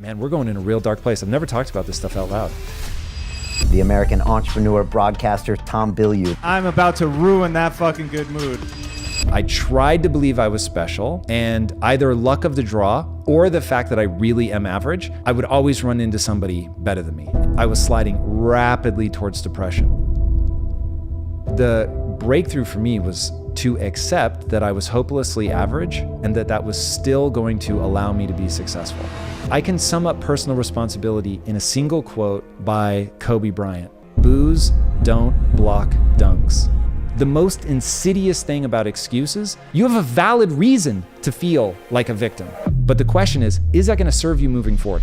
Man, we're going in a real dark place. I've never talked about this stuff out loud. The American entrepreneur, broadcaster, Tom Bilyeu. I'm about to ruin that fucking good mood. I tried to believe I was special, and either luck of the draw or the fact that I really am average, I would always run into somebody better than me. I was sliding rapidly towards depression. The breakthrough for me was to accept that I was hopelessly average and that was still going to allow me to be successful. I can sum up personal responsibility in a single quote by Kobe Bryant. Booze don't block dunks. The most insidious thing about excuses, you have a valid reason to feel like a victim. But the question is that gonna serve you moving forward?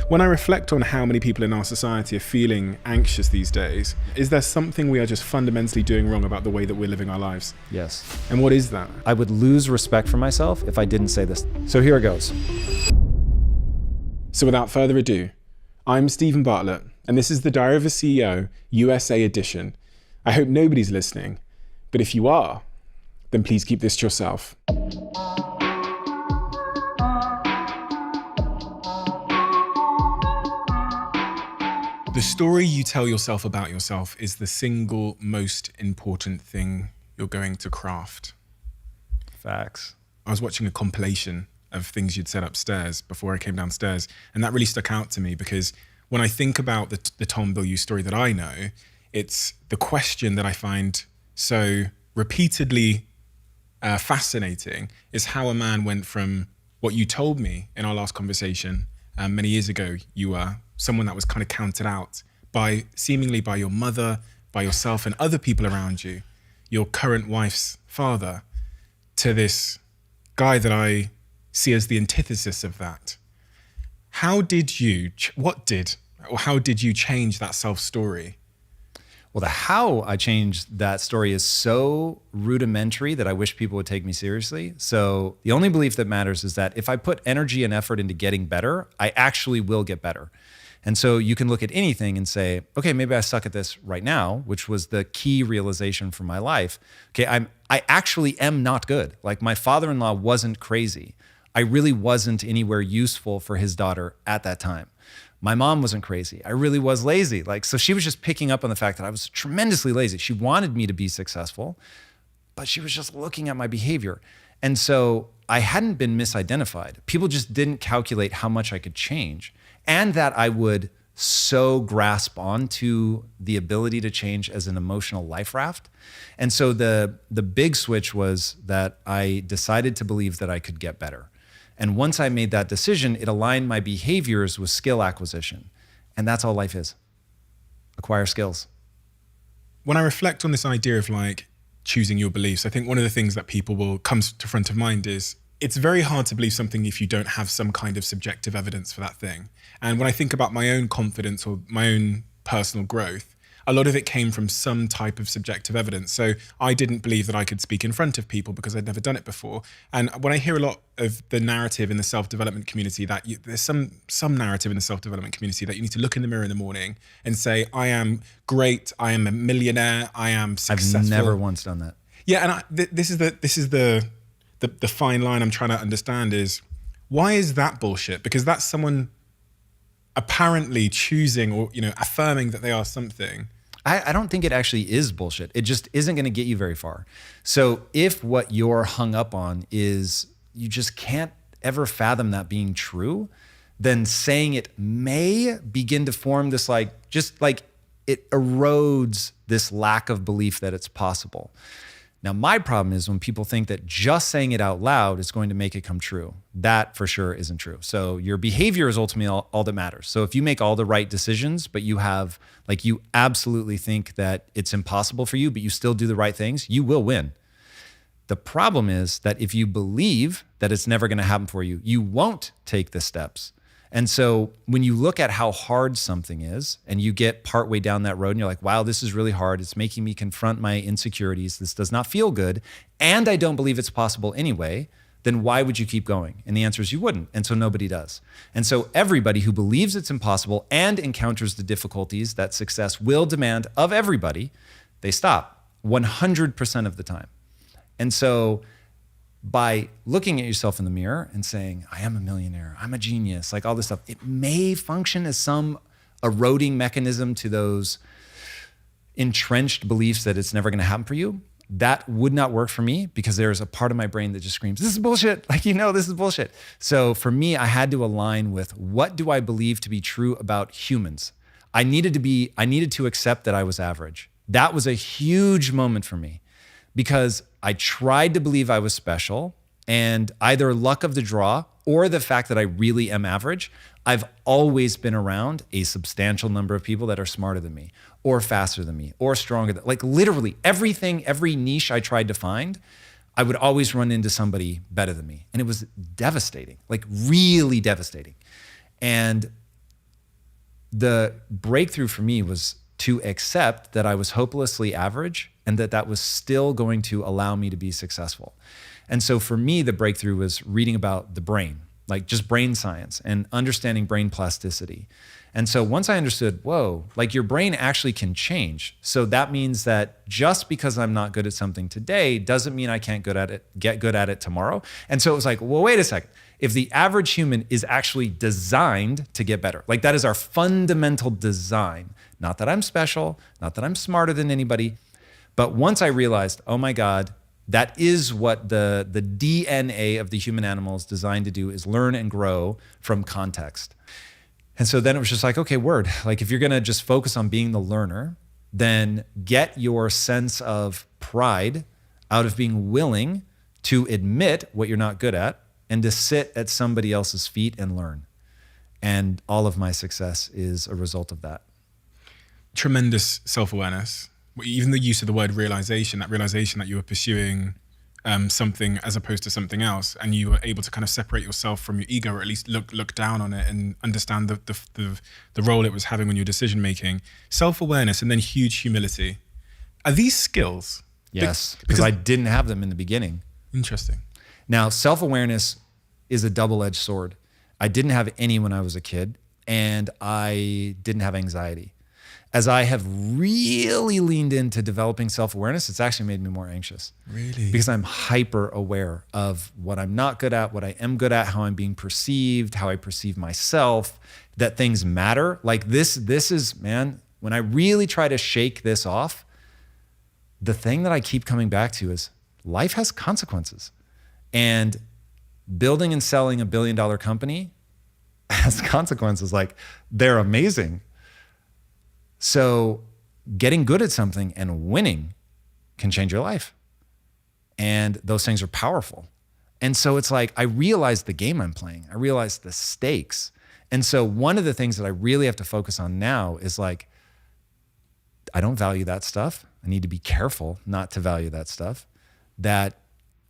When I reflect on how many people in our society are feeling anxious these days, is there something we are just fundamentally doing wrong about the way that we're living our lives? Yes. And what is that? I would lose respect for myself if I didn't say this. So here it goes. So without further ado, I'm Stephen Bartlett, and this is the Diary of a CEO USA edition. I hope nobody's listening, but if you are, then please keep this to yourself. The story you tell yourself about yourself is the single most important thing you're going to craft. Facts. I was watching a compilation of things you'd said upstairs before I came downstairs, and that really stuck out to me because when I think about the Tom Bilyeu story that I know, it's the question that I find so repeatedly fascinating is how a man went from what you told me in our last conversation many years ago. You were someone that was kind of counted out seemingly by your mother, by yourself and other people around you, your current wife's father, to this guy that I see as the antithesis of that. How did you change that self-story? Well, the how I changed that story is so rudimentary that I wish people would take me seriously. So the only belief that matters is that if I put energy and effort into getting better, I actually will get better. And so you can look at anything and say, okay, maybe I suck at this right now, which was the key realization for my life. Okay, I actually am not good. Like my father-in-law wasn't crazy. I really wasn't anywhere useful for his daughter at that time. My mom wasn't crazy. I really was lazy. So she was just picking up on the fact that I was tremendously lazy. She wanted me to be successful, but she was just looking at my behavior. And so I hadn't been misidentified. People just didn't calculate how much I could change and that I would so grasp onto the ability to change as an emotional life raft. And so the big switch was that I decided to believe that I could get better. And once I made that decision, it aligned my behaviors with skill acquisition. And that's all life is. Acquire skills. When I reflect on this idea of choosing your beliefs, I think one of the things that people will come to front of mind is it's very hard to believe something if you don't have some kind of subjective evidence for that thing. And when I think about my own confidence or my own personal growth, a lot of it came from some type of subjective evidence. So I didn't believe that I could speak in front of people because I'd never done it before. And when I hear a lot of the narrative in the self-development community that there's some narrative in the self-development community that you need to look in the mirror in the morning and say, I am great, I am a millionaire, I am successful. I've never once done that. Yeah, and this is the fine line I'm trying to understand is, why is that bullshit? Because that's someone apparently choosing or affirming that they are something. I don't think it actually is bullshit. It just isn't going to get you very far. So if what you're hung up on is you just can't ever fathom that being true, then saying it may begin to form this it erodes this lack of belief that it's possible. Now, my problem is when people think that just saying it out loud is going to make it come true. That for sure isn't true. So your behavior is ultimately all that matters. So if you make all the right decisions, but you have, you absolutely think that it's impossible for you, but you still do the right things, you will win. The problem is that if you believe that it's never going to happen for you, you won't take the steps. And so when you look at how hard something is and you get partway down that road and you're like, wow, this is really hard. It's making me confront my insecurities. This does not feel good. And I don't believe it's possible anyway. Then why would you keep going? And the answer is you wouldn't. And so nobody does. And so everybody who believes it's impossible and encounters the difficulties that success will demand of everybody, they stop 100% of the time. And so by looking at yourself in the mirror and saying, I am a millionaire, I'm a genius, like all this stuff, it may function as some eroding mechanism to those entrenched beliefs that it's never going to happen for you. That would not work for me because there's a part of my brain that just screams, this is bullshit. Like, this is bullshit. So for me, I had to align with what do I believe to be true about humans? I needed to accept that I was average. That was a huge moment for me because I tried to believe I was special, and either luck of the draw or the fact that I really am average, I've always been around a substantial number of people that are smarter than me or faster than me or stronger than, like literally everything, every niche I tried to find, I would always run into somebody better than me. And it was devastating, like really devastating. And the breakthrough for me was to accept that I was hopelessly average and that was still going to allow me to be successful. And so for me, the breakthrough was reading about the brain, like just brain science and understanding brain plasticity. And so once I understood, whoa, like your brain actually can change. So that means that just because I'm not good at something today doesn't mean I can't get good at it tomorrow. And so it was like, well, wait a second. If the average human is actually designed to get better, like that is our fundamental design, not that I'm special, not that I'm smarter than anybody. But once I realized, oh my God, that is what the DNA of the human animal is designed to do, is learn and grow from context. And so then it was just like, okay, word. Like if you're gonna just focus on being the learner, then get your sense of pride out of being willing to admit what you're not good at and to sit at somebody else's feet and learn. And all of my success is a result of that. Tremendous self-awareness. Even the use of the word realization that you were pursuing something as opposed to something else, and you were able to kind of separate yourself from your ego, or at least look down on it and understand the role it was having on your decision making. Self-awareness and then huge humility. Are these skills? Yes, because I didn't have them in the beginning. Interesting. Now, self-awareness is a double-edged sword. I didn't have any when I was a kid, and I didn't have anxiety. As I have really leaned into developing self-awareness, it's actually made me more anxious. Really? Because I'm hyper aware of what I'm not good at, what I am good at, how I'm being perceived, how I perceive myself, that things matter. Like this is, man, when I really try to shake this off, the thing that I keep coming back to is life has consequences. And building and selling $1 billion company has consequences. Like they're amazing. So getting good at something and winning can change your life. And those things are powerful. And so it's like, I realize the game I'm playing. I realize the stakes. And so one of the things that I really have to focus on now is like, I don't value that stuff. I need to be careful not to value that stuff. That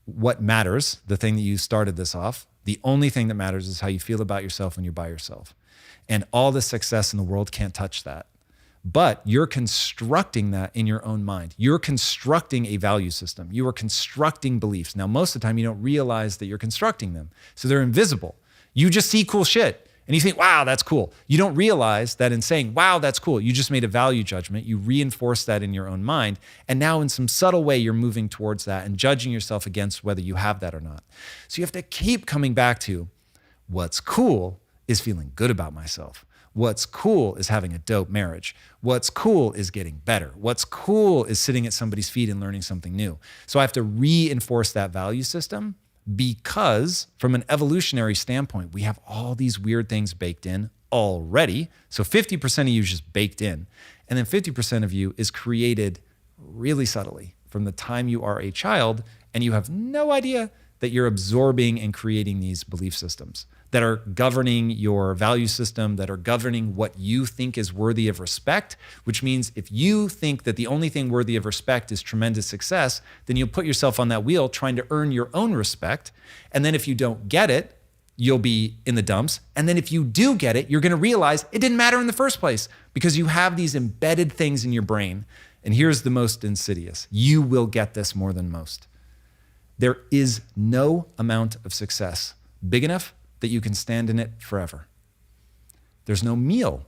what matters, the thing that you started this off, the only thing that matters is how you feel about yourself when you're by yourself. And all the success in the world can't touch that. But you're constructing that in your own mind. You're constructing a value system. You are constructing beliefs. Now, most of the time, you don't realize that you're constructing them. So they're invisible. You just see cool shit and you think, wow, that's cool. You don't realize that in saying, wow, that's cool, you just made a value judgment. You reinforce that in your own mind. And now in some subtle way, you're moving towards that and judging yourself against whether you have that or not. So you have to keep coming back to what's cool is feeling good about myself. What's cool is having a dope marriage. What's cool is getting better. What's cool is sitting at somebody's feet and learning something new. So I have to reinforce that value system because from an evolutionary standpoint, we have all these weird things baked in already. So 50% of you is just baked in. And then 50% of you is created really subtly from the time you are a child, and you have no idea that you're absorbing and creating these belief systems that are governing your value system, that are governing what you think is worthy of respect, which means if you think that the only thing worthy of respect is tremendous success, then you'll put yourself on that wheel trying to earn your own respect. And then if you don't get it, you'll be in the dumps. And then if you do get it, you're gonna realize it didn't matter in the first place because you have these embedded things in your brain. And here's the most insidious. You will get this more than most. There is no amount of success big enough that you can stand in it forever. There's no meal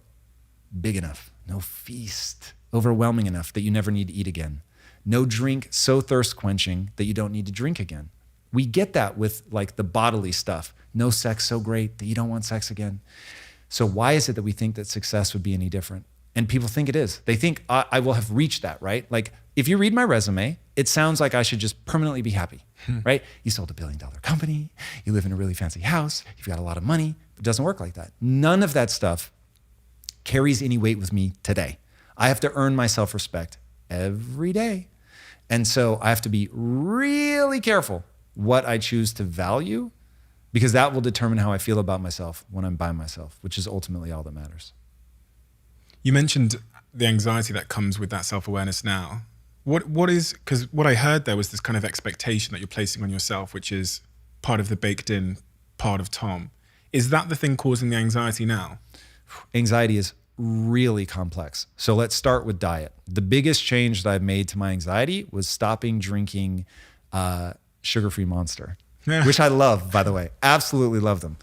big enough, no feast overwhelming enough that you never need to eat again, no drink so thirst quenching that you don't need to drink again. We get that with like the bodily stuff. No sex so great that you don't want sex again. So why is it that we think that success would be any different? And people think it is. They think I will have reached that, right? Like if you read my resume, it sounds like I should just permanently be happy, right? You sold $1 billion company, you live in a really fancy house, you've got a lot of money. It doesn't work like that. None of that stuff carries any weight with me today. I have to earn my self-respect every day. And so I have to be really careful what I choose to value, because that will determine how I feel about myself when I'm by myself, which is ultimately all that matters. You mentioned the anxiety that comes with that self-awareness now. What is, because what I heard there was this kind of expectation that you're placing on yourself, which is part of the baked in part of Tom. Is that the thing causing the anxiety now? Anxiety is really complex. So let's start with diet. The biggest change that I've made to my anxiety was stopping drinking sugar-free Monster, which I love, by the way. Absolutely love them.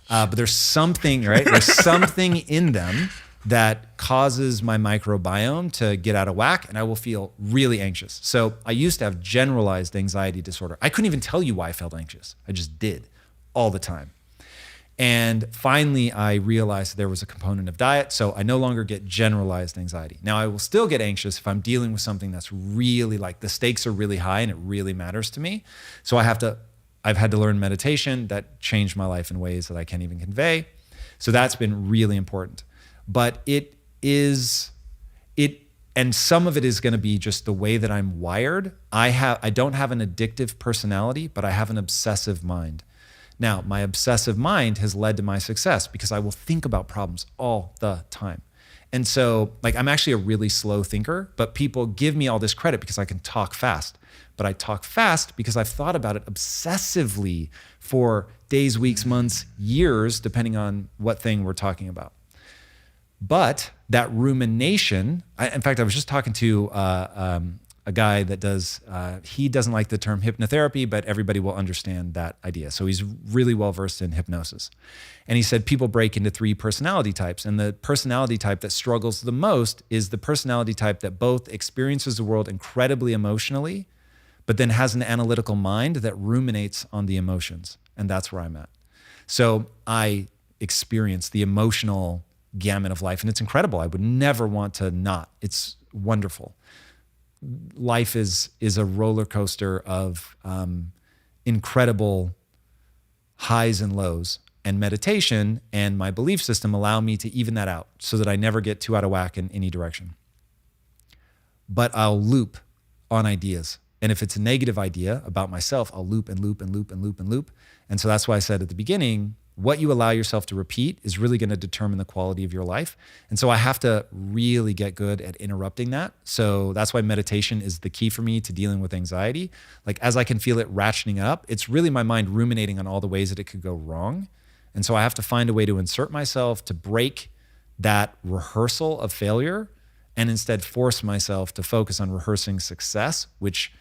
But there's something, right? There's something in them that causes my microbiome to get out of whack, and I will feel really anxious. So I used to have generalized anxiety disorder. I couldn't even tell you why I felt anxious. I just did all the time. And finally, I realized there was a component of diet, so I no longer get generalized anxiety. Now, I will still get anxious if I'm dealing with something that's really like the stakes are really high and it really matters to me. So I've had to learn meditation that changed my life in ways that I can't even convey. So that's been really important. But and some of it is going to be just the way that I'm wired. I don't have an addictive personality, but I have an obsessive mind. Now, my obsessive mind has led to my success because I will think about problems all the time. And so, like, I'm actually a really slow thinker, but people give me all this credit because I can talk fast. But I talk fast because I've thought about it obsessively for days, weeks, months, years, depending on what thing we're talking about. But that rumination, in fact, I was just talking to a guy that he doesn't like the term hypnotherapy, but everybody will understand that idea. So he's really well-versed in hypnosis. And he said people break into 3 personality types. And the personality type that struggles the most is the personality type that both experiences the world incredibly emotionally, but then has an analytical mind that ruminates on the emotions. And that's where I'm at. So I experience the emotional gamut of life, and it's incredible. I would never want to not. It's wonderful. Life is a roller coaster of incredible highs and lows, and meditation and my belief system allow me to even that out so that I never get too out of whack in any direction. But I'll loop on ideas. And if it's a negative idea about myself, I'll loop and loop and loop and loop and loop. And so that's why I said at the beginning, what you allow yourself to repeat is really going to determine the quality of your life. And so I have to really get good at interrupting that. So that's why meditation is the key for me to dealing with anxiety. Like as I can feel it ratcheting up, it's really my mind ruminating on all the ways that it could go wrong. And so I have to find a way to insert myself to break that rehearsal of failure and instead force myself to focus on rehearsing success, which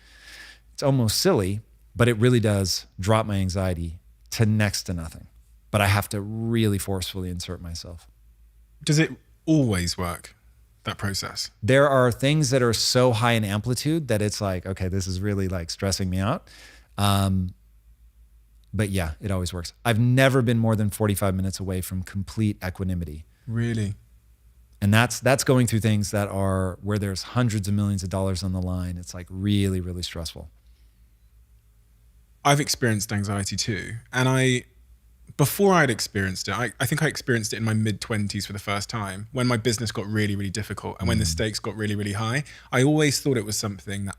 it's almost silly, but it really does drop my anxiety to next to nothing. But I have to really forcefully insert myself. Does it always work, that process? There are things that are so high in amplitude that it's like, okay, this is really like stressing me out. But yeah, it always works. I've never been more than 45 minutes away from complete equanimity. Really? And that's going through things that are where there's hundreds of millions of dollars on the line. It's like really, really stressful. I've experienced anxiety too. And before I'd experienced it, I think I experienced it in my mid-20s for the first time when my business got really, really difficult and when the stakes got really, really high. I always thought it was something that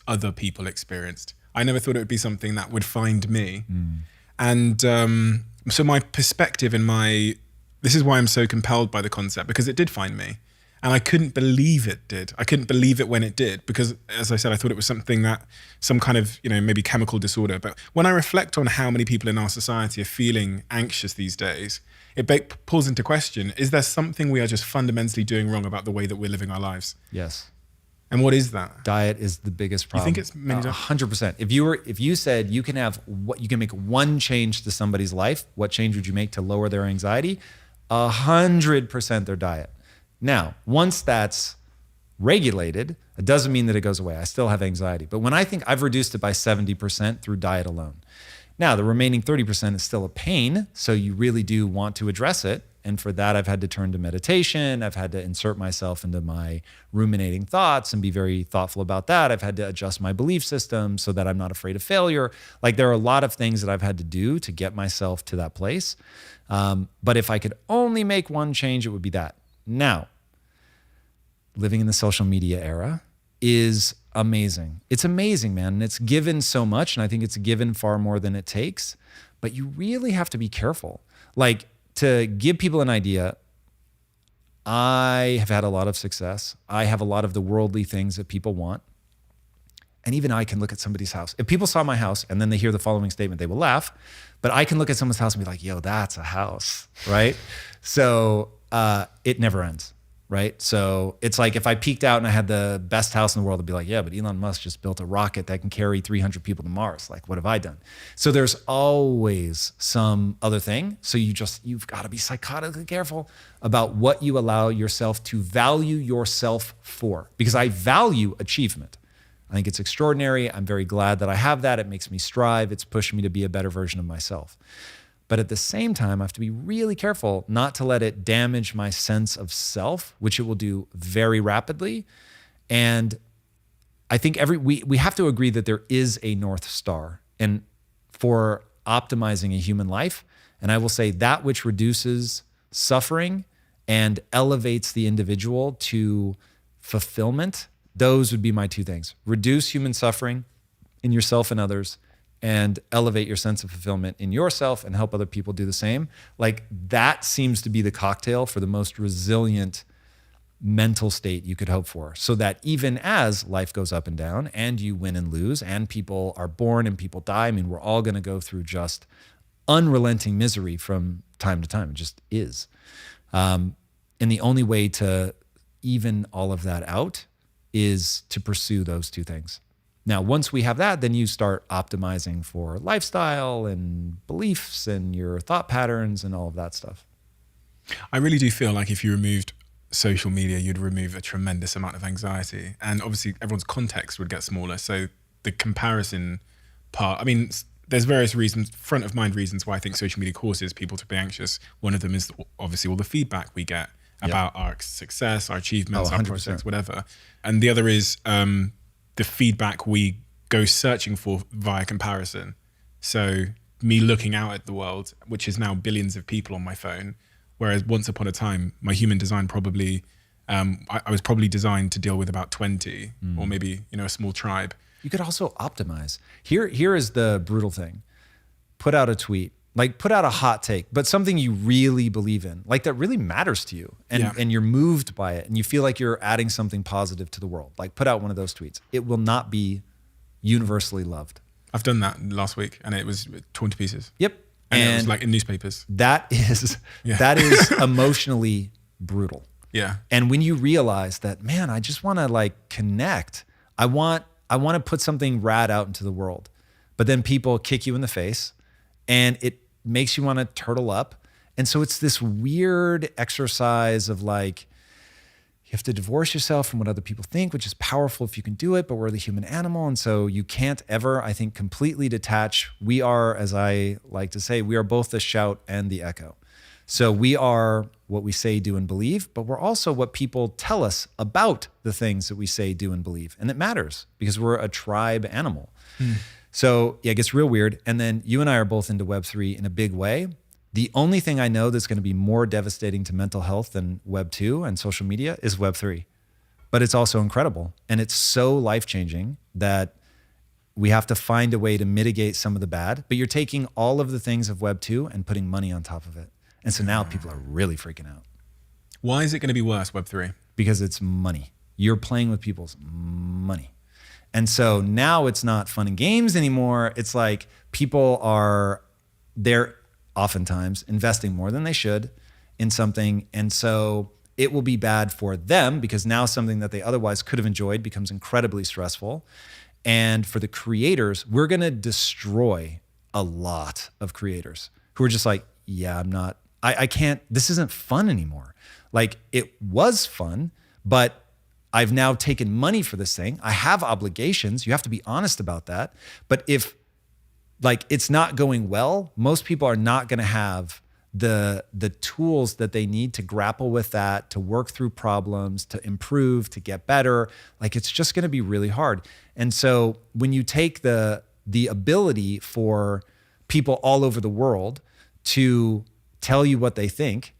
other people experienced. I never thought it would be something that would find me. And so my perspective this is why I'm so compelled by the concept, because it did find me. And I couldn't believe it did. I couldn't believe it when it did, because as I said, I thought it was something that some kind of, maybe chemical disorder. But when I reflect on how many people in our society are feeling anxious these days, it pulls into question, is there something we are just fundamentally doing wrong about the way that we're living our lives? Yes. And what is that? Diet is the biggest problem. You think it's many 100%. If you said you can make one change to somebody's life, what change would you make to lower their anxiety? 100% their diet. Now, once that's regulated, it doesn't mean that it goes away. I still have anxiety. But when I think I've reduced it by 70% through diet alone. Now, the remaining 30% is still a pain, so you really do want to address it. And for that, I've had to turn to meditation. I've had to insert myself into my ruminating thoughts and be very thoughtful about that. I've had to adjust my belief system so that I'm not afraid of failure. Like, there are a lot of things that I've had to do to get myself to that place. But if I could only make one change, it would be that. Now, living in the social media era is amazing. It's amazing, man. And it's given so much. And I think it's given far more than it takes. But you really have to be careful. Like, to give people an idea, I have had a lot of success. I have a lot of the worldly things that people want. And even I can look at somebody's house. If people saw my house and then they hear the following statement, they will laugh. But I can look at someone's house and be like, yo, that's a house, right? So it never ends, right? So it's like if I peeked out and I had the best house in the world, I'd be like, yeah, but Elon Musk just built a rocket that can carry 300 people to Mars. Like, what have I done? So there's always some other thing. So you've got to be psychotically careful about what you allow yourself to value yourself for. Because I value achievement. I think it's extraordinary. I'm very glad that I have that. It makes me strive. It's pushing me to be a better version of myself. But at the same time, I have to be really careful not to let it damage my sense of self, which it will do very rapidly. And I think we have to agree that there is a North Star and for optimizing a human life. And I will say that which reduces suffering and elevates the individual to fulfillment, those would be my two things. Reduce human suffering in yourself and others, and elevate your sense of fulfillment in yourself and help other people do the same. Like, that seems to be the cocktail for the most resilient mental state you could hope for. So that even as life goes up and down and you win and lose and people are born and people die, I mean, we're all gonna go through just unrelenting misery from time to time. It just is. And the only way to even all of that out is to pursue those two things. Now, once we have that, then you start optimizing for lifestyle and beliefs and your thought patterns and all of that stuff. I really do feel like if you removed social media, you'd remove a tremendous amount of anxiety. And obviously everyone's context would get smaller. So the comparison part, I mean, there's various reasons, front of mind reasons why I think social media causes people to be anxious. One of them is obviously all the feedback we get about our success, our achievements, our projects, whatever. And the other is the feedback we go searching for via comparison. So me looking out at the world, which is now billions of people on my phone, whereas once upon a time, my human design probably, I was probably designed to deal with about 20 or maybe, a small tribe. You could also optimize. Here is the brutal thing. Put out a tweet, like put out a hot take, but something you really believe in, like that really matters to you and you're moved by it and you feel like you're adding something positive to the world. Like put out one of those tweets. It will not be universally loved. I've done that last week and it was torn to pieces. Yep. And it was like in newspapers. That is emotionally brutal. Yeah. And when you realize that, man, I just want to like connect. I want to put something rad out into the world, but then people kick you in the face and it makes you want to turtle up. And so it's this weird exercise of like, you have to divorce yourself from what other people think, which is powerful if you can do it, but we're the human animal. And so you can't ever, I think, completely detach. We are, as I like to say, we are both the shout and the echo. So we are what we say, do, and believe, but we're also what people tell us about the things that we say, do, and believe. And it matters because we're a tribe animal. So yeah, it gets real weird. And then you and I are both into Web3 in a big way. The only thing I know that's going to be more devastating to mental health than Web 2 and social media is Web 3. But it's also incredible. And it's so life-changing that we have to find a way to mitigate some of the bad. But you're taking all of the things of Web 2 and putting money on top of it. And so now people are really freaking out. Why is it going to be worse, Web 3? Because it's money. You're playing with people's money. And so now it's not fun and games anymore. It's like people they're oftentimes investing more than they should in something. And so it will be bad for them because now something that they otherwise could have enjoyed becomes incredibly stressful. And for the creators, we're going to destroy a lot of creators who are just like, yeah, I can't, this isn't fun anymore. Like it was fun, but I've now taken money for this thing. I have obligations. You have to be honest about that. But if like it's not going well, most people are not going to have the tools that they need to grapple with that, to work through problems, to improve, to get better. Like it's just going to be really hard. And so when you take the ability for people all over the world to tell you what they think,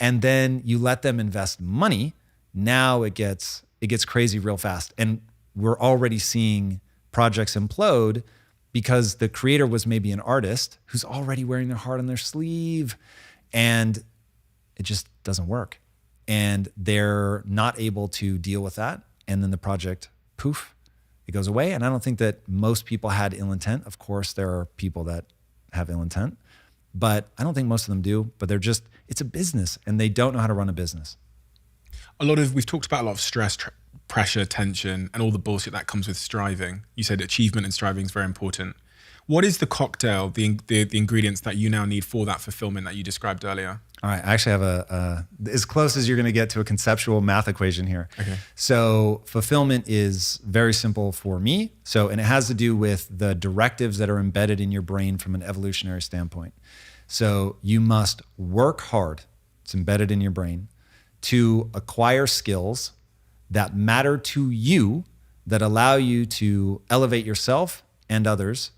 and then you let them invest money, now it gets crazy real fast. And we're already seeing projects implode because the creator was maybe an artist who's already wearing their heart on their sleeve, and it just doesn't work. And they're not able to deal with that. And then the project, poof, it goes away. And I don't think that most people had ill intent. Of course, there are people that have ill intent, but I don't think most of them do. But they're just, it's a business and they don't know how to run a business. We've talked about a lot of stress, pressure, tension, and all the bullshit that comes with striving. You said achievement and striving is very important. What is the cocktail, the ingredients that you now need for that fulfillment that you described earlier? All right, I actually have as close as you're going to get to a conceptual math equation here. Okay. So fulfillment is very simple for me. And it has to do with the directives that are embedded in your brain from an evolutionary standpoint. So you must work hard, it's embedded in your brain, to acquire skills that matter to you, that allow you to elevate yourself and others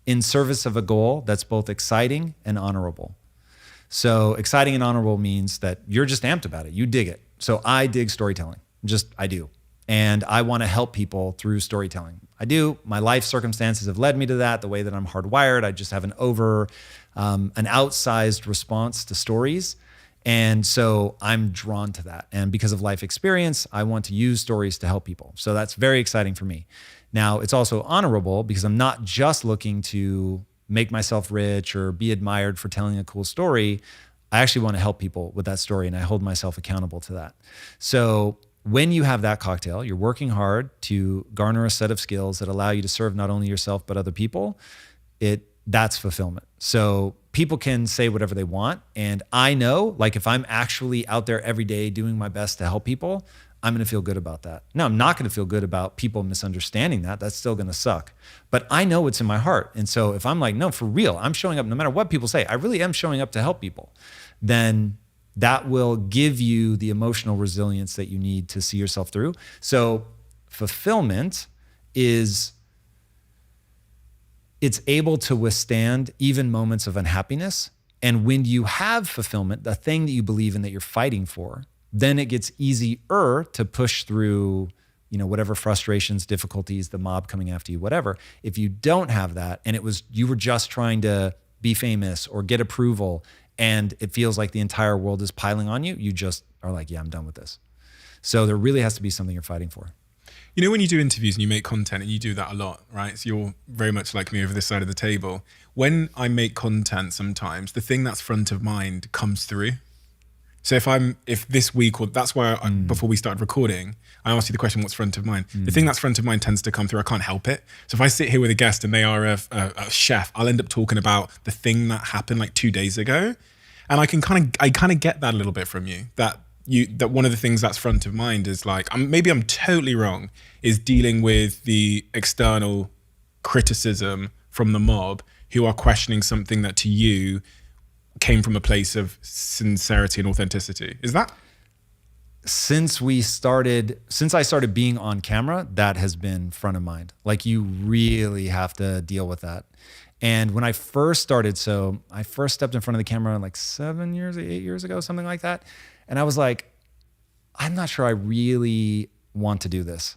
in service of a goal that's both exciting and honorable. So exciting and honorable means that you're just amped about it. You dig it. So I dig storytelling. I do. And I want to help people through storytelling. I do. My life circumstances have led me to that, the way that I'm hardwired. I just have an outsized response to stories. And so I'm drawn to that. And because of life experience, I want to use stories to help people. So that's very exciting for me. Now, it's also honorable because I'm not just looking to make myself rich or be admired for telling a cool story. I actually want to help people with that story, and I hold myself accountable to that. So when you have that cocktail, you're working hard to garner a set of skills that allow you to serve not only yourself, but other people. That's fulfillment. So people can say whatever they want. And I know, like, if I'm actually out there every day doing my best to help people, I'm going to feel good about that. Now, I'm not going to feel good about people misunderstanding that. That's still going to suck. But I know what's in my heart. And so if I'm like, no, for real, I'm showing up no matter what people say, I really am showing up to help people, then that will give you the emotional resilience that you need to see yourself through. So fulfillment is, it's able to withstand even moments of unhappiness. And when you have fulfillment, the thing that you believe in that you're fighting for, then it gets easier to push through, whatever frustrations, difficulties, the mob coming after you, whatever. If you don't have that, and you were just trying to be famous or get approval, and it feels like the entire world is piling on you, you just are like, yeah, I'm done with this. So there really has to be something you're fighting for. When you do interviews and you make content, and you do that a lot, right? So you're very much like me over this side of the table. When I make content, sometimes the thing that's front of mind comes through. So if this week, or that's why before we started recording, I asked you the question, what's front of mind? The thing that's front of mind tends to come through. I can't help it. So if I sit here with a guest and they are a chef, I'll end up talking about the thing that happened like 2 days ago. And I kind of get that a little bit from you, that one of the things that's front of mind is like, maybe I'm totally wrong, is dealing with the external criticism from the mob who are questioning something that to you came from a place of sincerity and authenticity. Is that? Since I started being on camera, that has been front of mind. Like, you really have to deal with that. And when I first started, I first stepped in front of the camera like 8 years ago, something like that. And I was like, I'm not sure I really want to do this.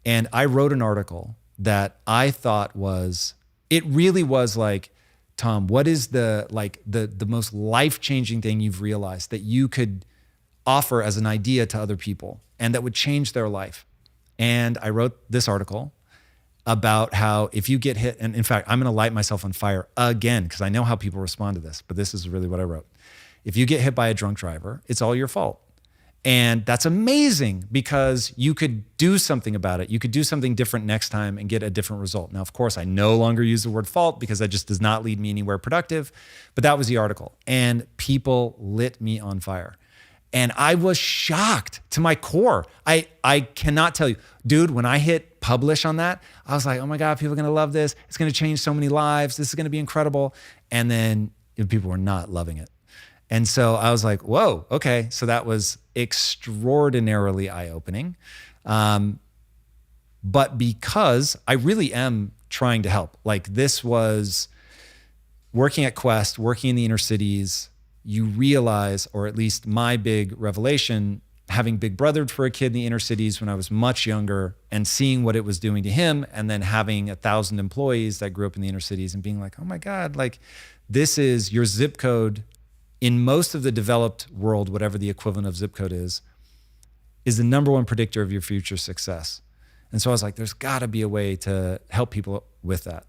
And I wrote an article that I thought it really was like, Tom, what is the most life-changing thing you've realized that you could offer as an idea to other people and that would change their life? And I wrote this article about how if you get hit, and in fact, I'm going to light myself on fire again because I know how people respond to this, but this is really what I wrote. If you get hit by a drunk driver, it's all your fault. And that's amazing because you could do something about it. You could do something different next time and get a different result. Now, of course, I no longer use the word fault because that just does not lead me anywhere productive, but that was the article. And people lit me on fire. And I was shocked to my core. I cannot tell you, dude, when I hit publish on that, I was like, oh my God, people are gonna love this. It's gonna change so many lives. This is gonna be incredible. And then people were not loving it. And so I was like, whoa, okay. So that was extraordinarily eye-opening. But because I really am trying to help, like this was working at Quest, working in the inner cities, you realize, or at least my big revelation, having big brothered for a kid in the inner cities when I was much younger and seeing what it was doing to him, and then having 1,000 employees that grew up in the inner cities and being like, oh my God, like this is your zip code in most of the developed world, whatever the equivalent of zip code is the number one predictor of your future success. And so I was like, there's gotta be a way to help people with that.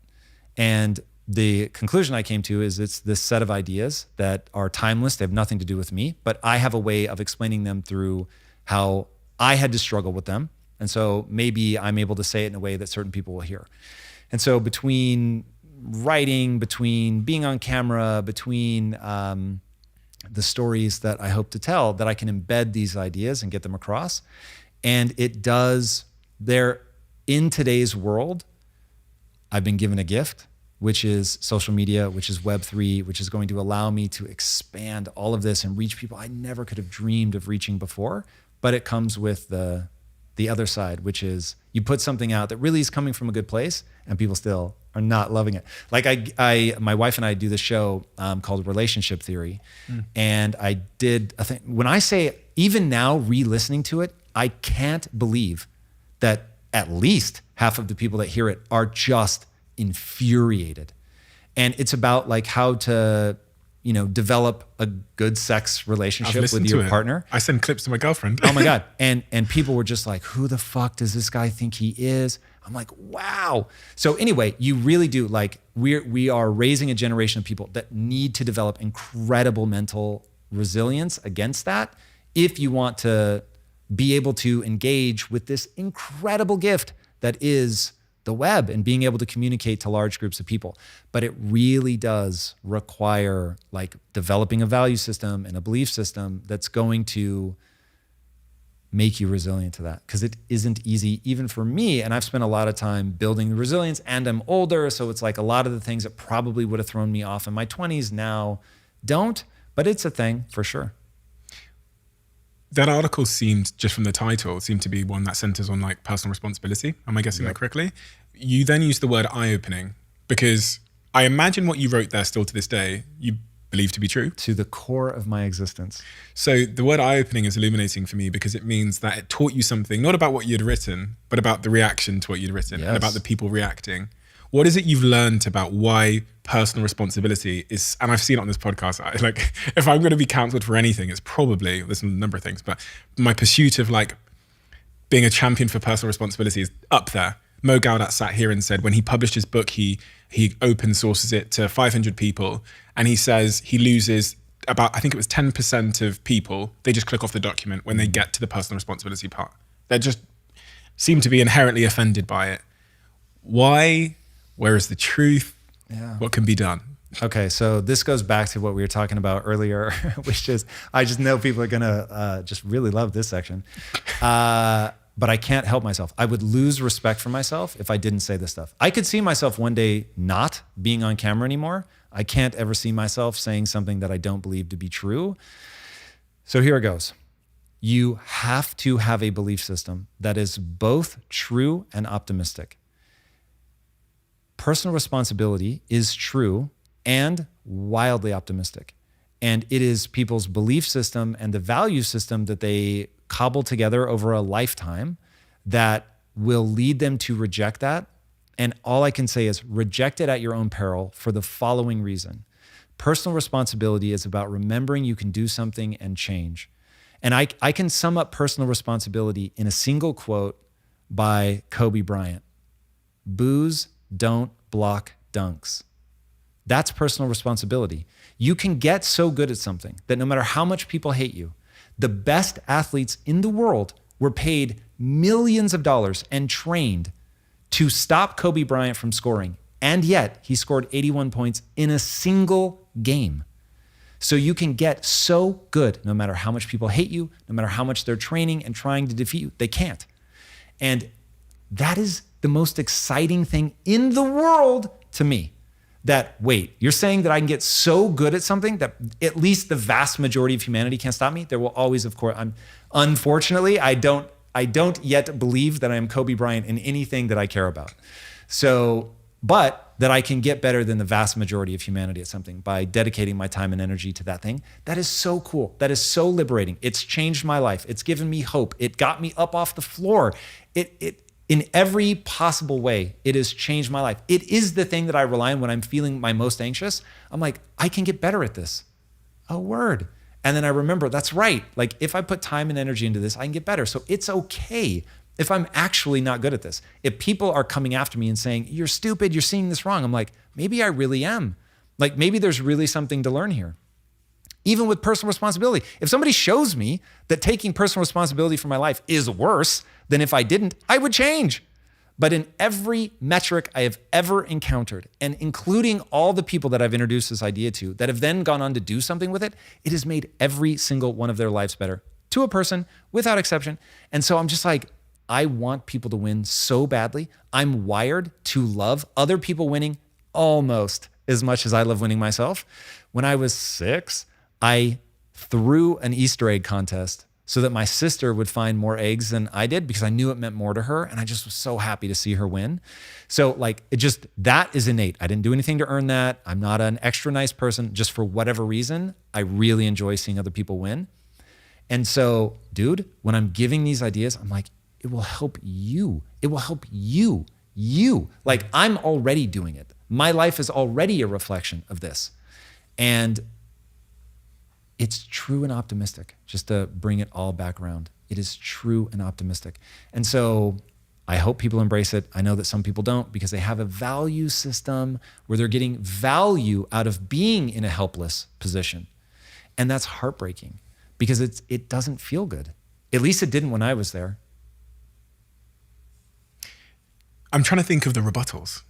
And the conclusion I came to is it's this set of ideas that are timeless. They have nothing to do with me, but I have a way of explaining them through how I had to struggle with them. And so maybe I'm able to say it in a way that certain people will hear. And so between writing, between being on camera, between the stories that I hope to tell, that I can embed these ideas and get them across. And it does, in today's world, I've been given a gift, which is social media, which is Web3, which is going to allow me to expand all of this and reach people I never could have dreamed of reaching before. But it comes with the other side, which is you put something out that really is coming from a good place and people still are not loving it. Like my wife and I do this show called Relationship Theory. And I did a thing. When I say, even now, re-listening to it, I can't believe that at least half of the people that hear it are just infuriated. And it's about like how to, develop a good sex relationship with your partner. I send clips to my girlfriend. Oh my God. And people were just like, who the fuck does this guy think he is? I'm like, wow. So anyway, you really do, like, we are raising a generation of people that need to develop incredible mental resilience against that if you want to be able to engage with this incredible gift that is the web and being able to communicate to large groups of people. But it really does require like developing a value system and a belief system that's going to make you resilient to that, because it isn't easy even for me. And I've spent a lot of time building the resilience, and I'm older. So it's like a lot of the things that probably would have thrown me off in my 20s now don't, but it's a thing for sure. That article seemed, just from the title, seemed to be one that centers on like personal responsibility. Am I guessing that correctly? You then used the word eye-opening, because I imagine what you wrote there still to this day, you believe to be true. To the core of my existence. So the word eye-opening is illuminating for me, because it means that it taught you something, not about what you'd written, but about the reaction to what you'd written, and about the people reacting. What is it you've learned about why personal responsibility is, and I've seen it on this podcast, like if I'm going to be counseled for anything, it's probably, there's a number of things, but my pursuit of like being a champion for personal responsibility is up there. Mo Gaudat sat here and said when he published his book, he open sources it to 500 people, and he says he loses about, I think it was 10% of people, they just click off the document when they get to the personal responsibility part. They just seem to be inherently offended by it. Why? Where is the truth? Yeah. What can be done? Okay, so this goes back to what we were talking about earlier, which is, I just know people are gonna just really love this section. But I can't help myself. I would lose respect for myself if I didn't say this stuff. I could see myself one day not being on camera anymore. I can't ever see myself saying something that I don't believe to be true. So here it goes. You have to have a belief system that is both true and optimistic. Personal responsibility is true and wildly optimistic. And it is people's belief system and the value system that they cobble together over a lifetime that will lead them to reject that. And all I can say is reject it at your own peril for the following reason. Personal responsibility is about remembering you can do something and change. And I can sum up personal responsibility in a single quote by Kobe Bryant. Boos don't block dunks. That's personal responsibility. You can get so good at something that no matter how much people hate you, the best athletes in the world were paid millions of dollars and trained to stop Kobe Bryant from scoring. And yet he scored 81 points in a single game. So you can get so good no matter how much people hate you, no matter how much they're training and trying to defeat you, they can't. And that is the most exciting thing in the world to me. That, wait, you're saying that I can get so good at something that at least the vast majority of humanity can't stop me? There will always, of course, unfortunately, I don't yet believe that I am Kobe Bryant in anything that I care about. So, but that I can get better than the vast majority of humanity at something by dedicating my time and energy to that thing. That is so cool. That is so liberating. It's changed my life. It's given me hope. It got me up off the floor. In every possible way, it has changed my life. It is the thing that I rely on when I'm feeling my most anxious. I'm like, I can get better at this. Oh, word. And then I remember, that's right. Like if I put time and energy into this, I can get better. So it's okay if I'm actually not good at this. If people are coming after me and saying, you're stupid, you're seeing this wrong. I'm like, maybe I really am. Like maybe there's really something to learn here. Even with personal responsibility. If somebody shows me that taking personal responsibility for my life is worse than if I didn't, I would change. But in every metric I have ever encountered, and including all the people that I've introduced this idea to that have then gone on to do something with it, it has made every single one of their lives better to a person without exception. And so I'm just like, I want people to win so badly. I'm wired to love other people winning almost as much as I love winning myself. When I was 6, I threw an Easter egg contest so that my sister would find more eggs than I did because I knew it meant more to her. And I just was so happy to see her win. So like that is innate. I didn't do anything to earn that. I'm not an extra nice person. Just for whatever reason, I really enjoy seeing other people win. And so, dude, when I'm giving these ideas, I'm like, it will help you. It will help you. Like I'm already doing it. My life is already a reflection of this. And it's true and optimistic, just to bring it all back around. It is true and optimistic. And so I hope people embrace it. I know that some people don't because they have a value system where they're getting value out of being in a helpless position. And that's heartbreaking because it doesn't feel good. At least it didn't when I was there. I'm trying to think of the rebuttals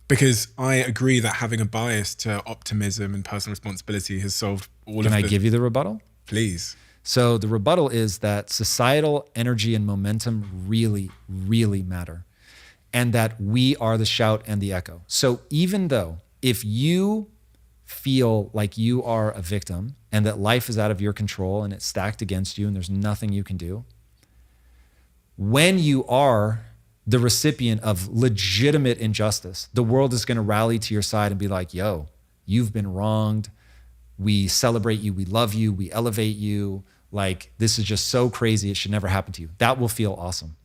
because I agree that having a bias to optimism and personal responsibility has solved all of Can the... I give you the rebuttal? Please. So the rebuttal is that societal energy and momentum really, really matter. And that we are the shout and the echo. So even though if you feel like you are a victim and that life is out of your control and it's stacked against you and there's nothing you can do, when you are the recipient of legitimate injustice, the world is going to rally to your side and be like, yo, you've been wronged. We celebrate you. We love you. We elevate you. Like, this is just so crazy. It should never happen to you. That will feel awesome.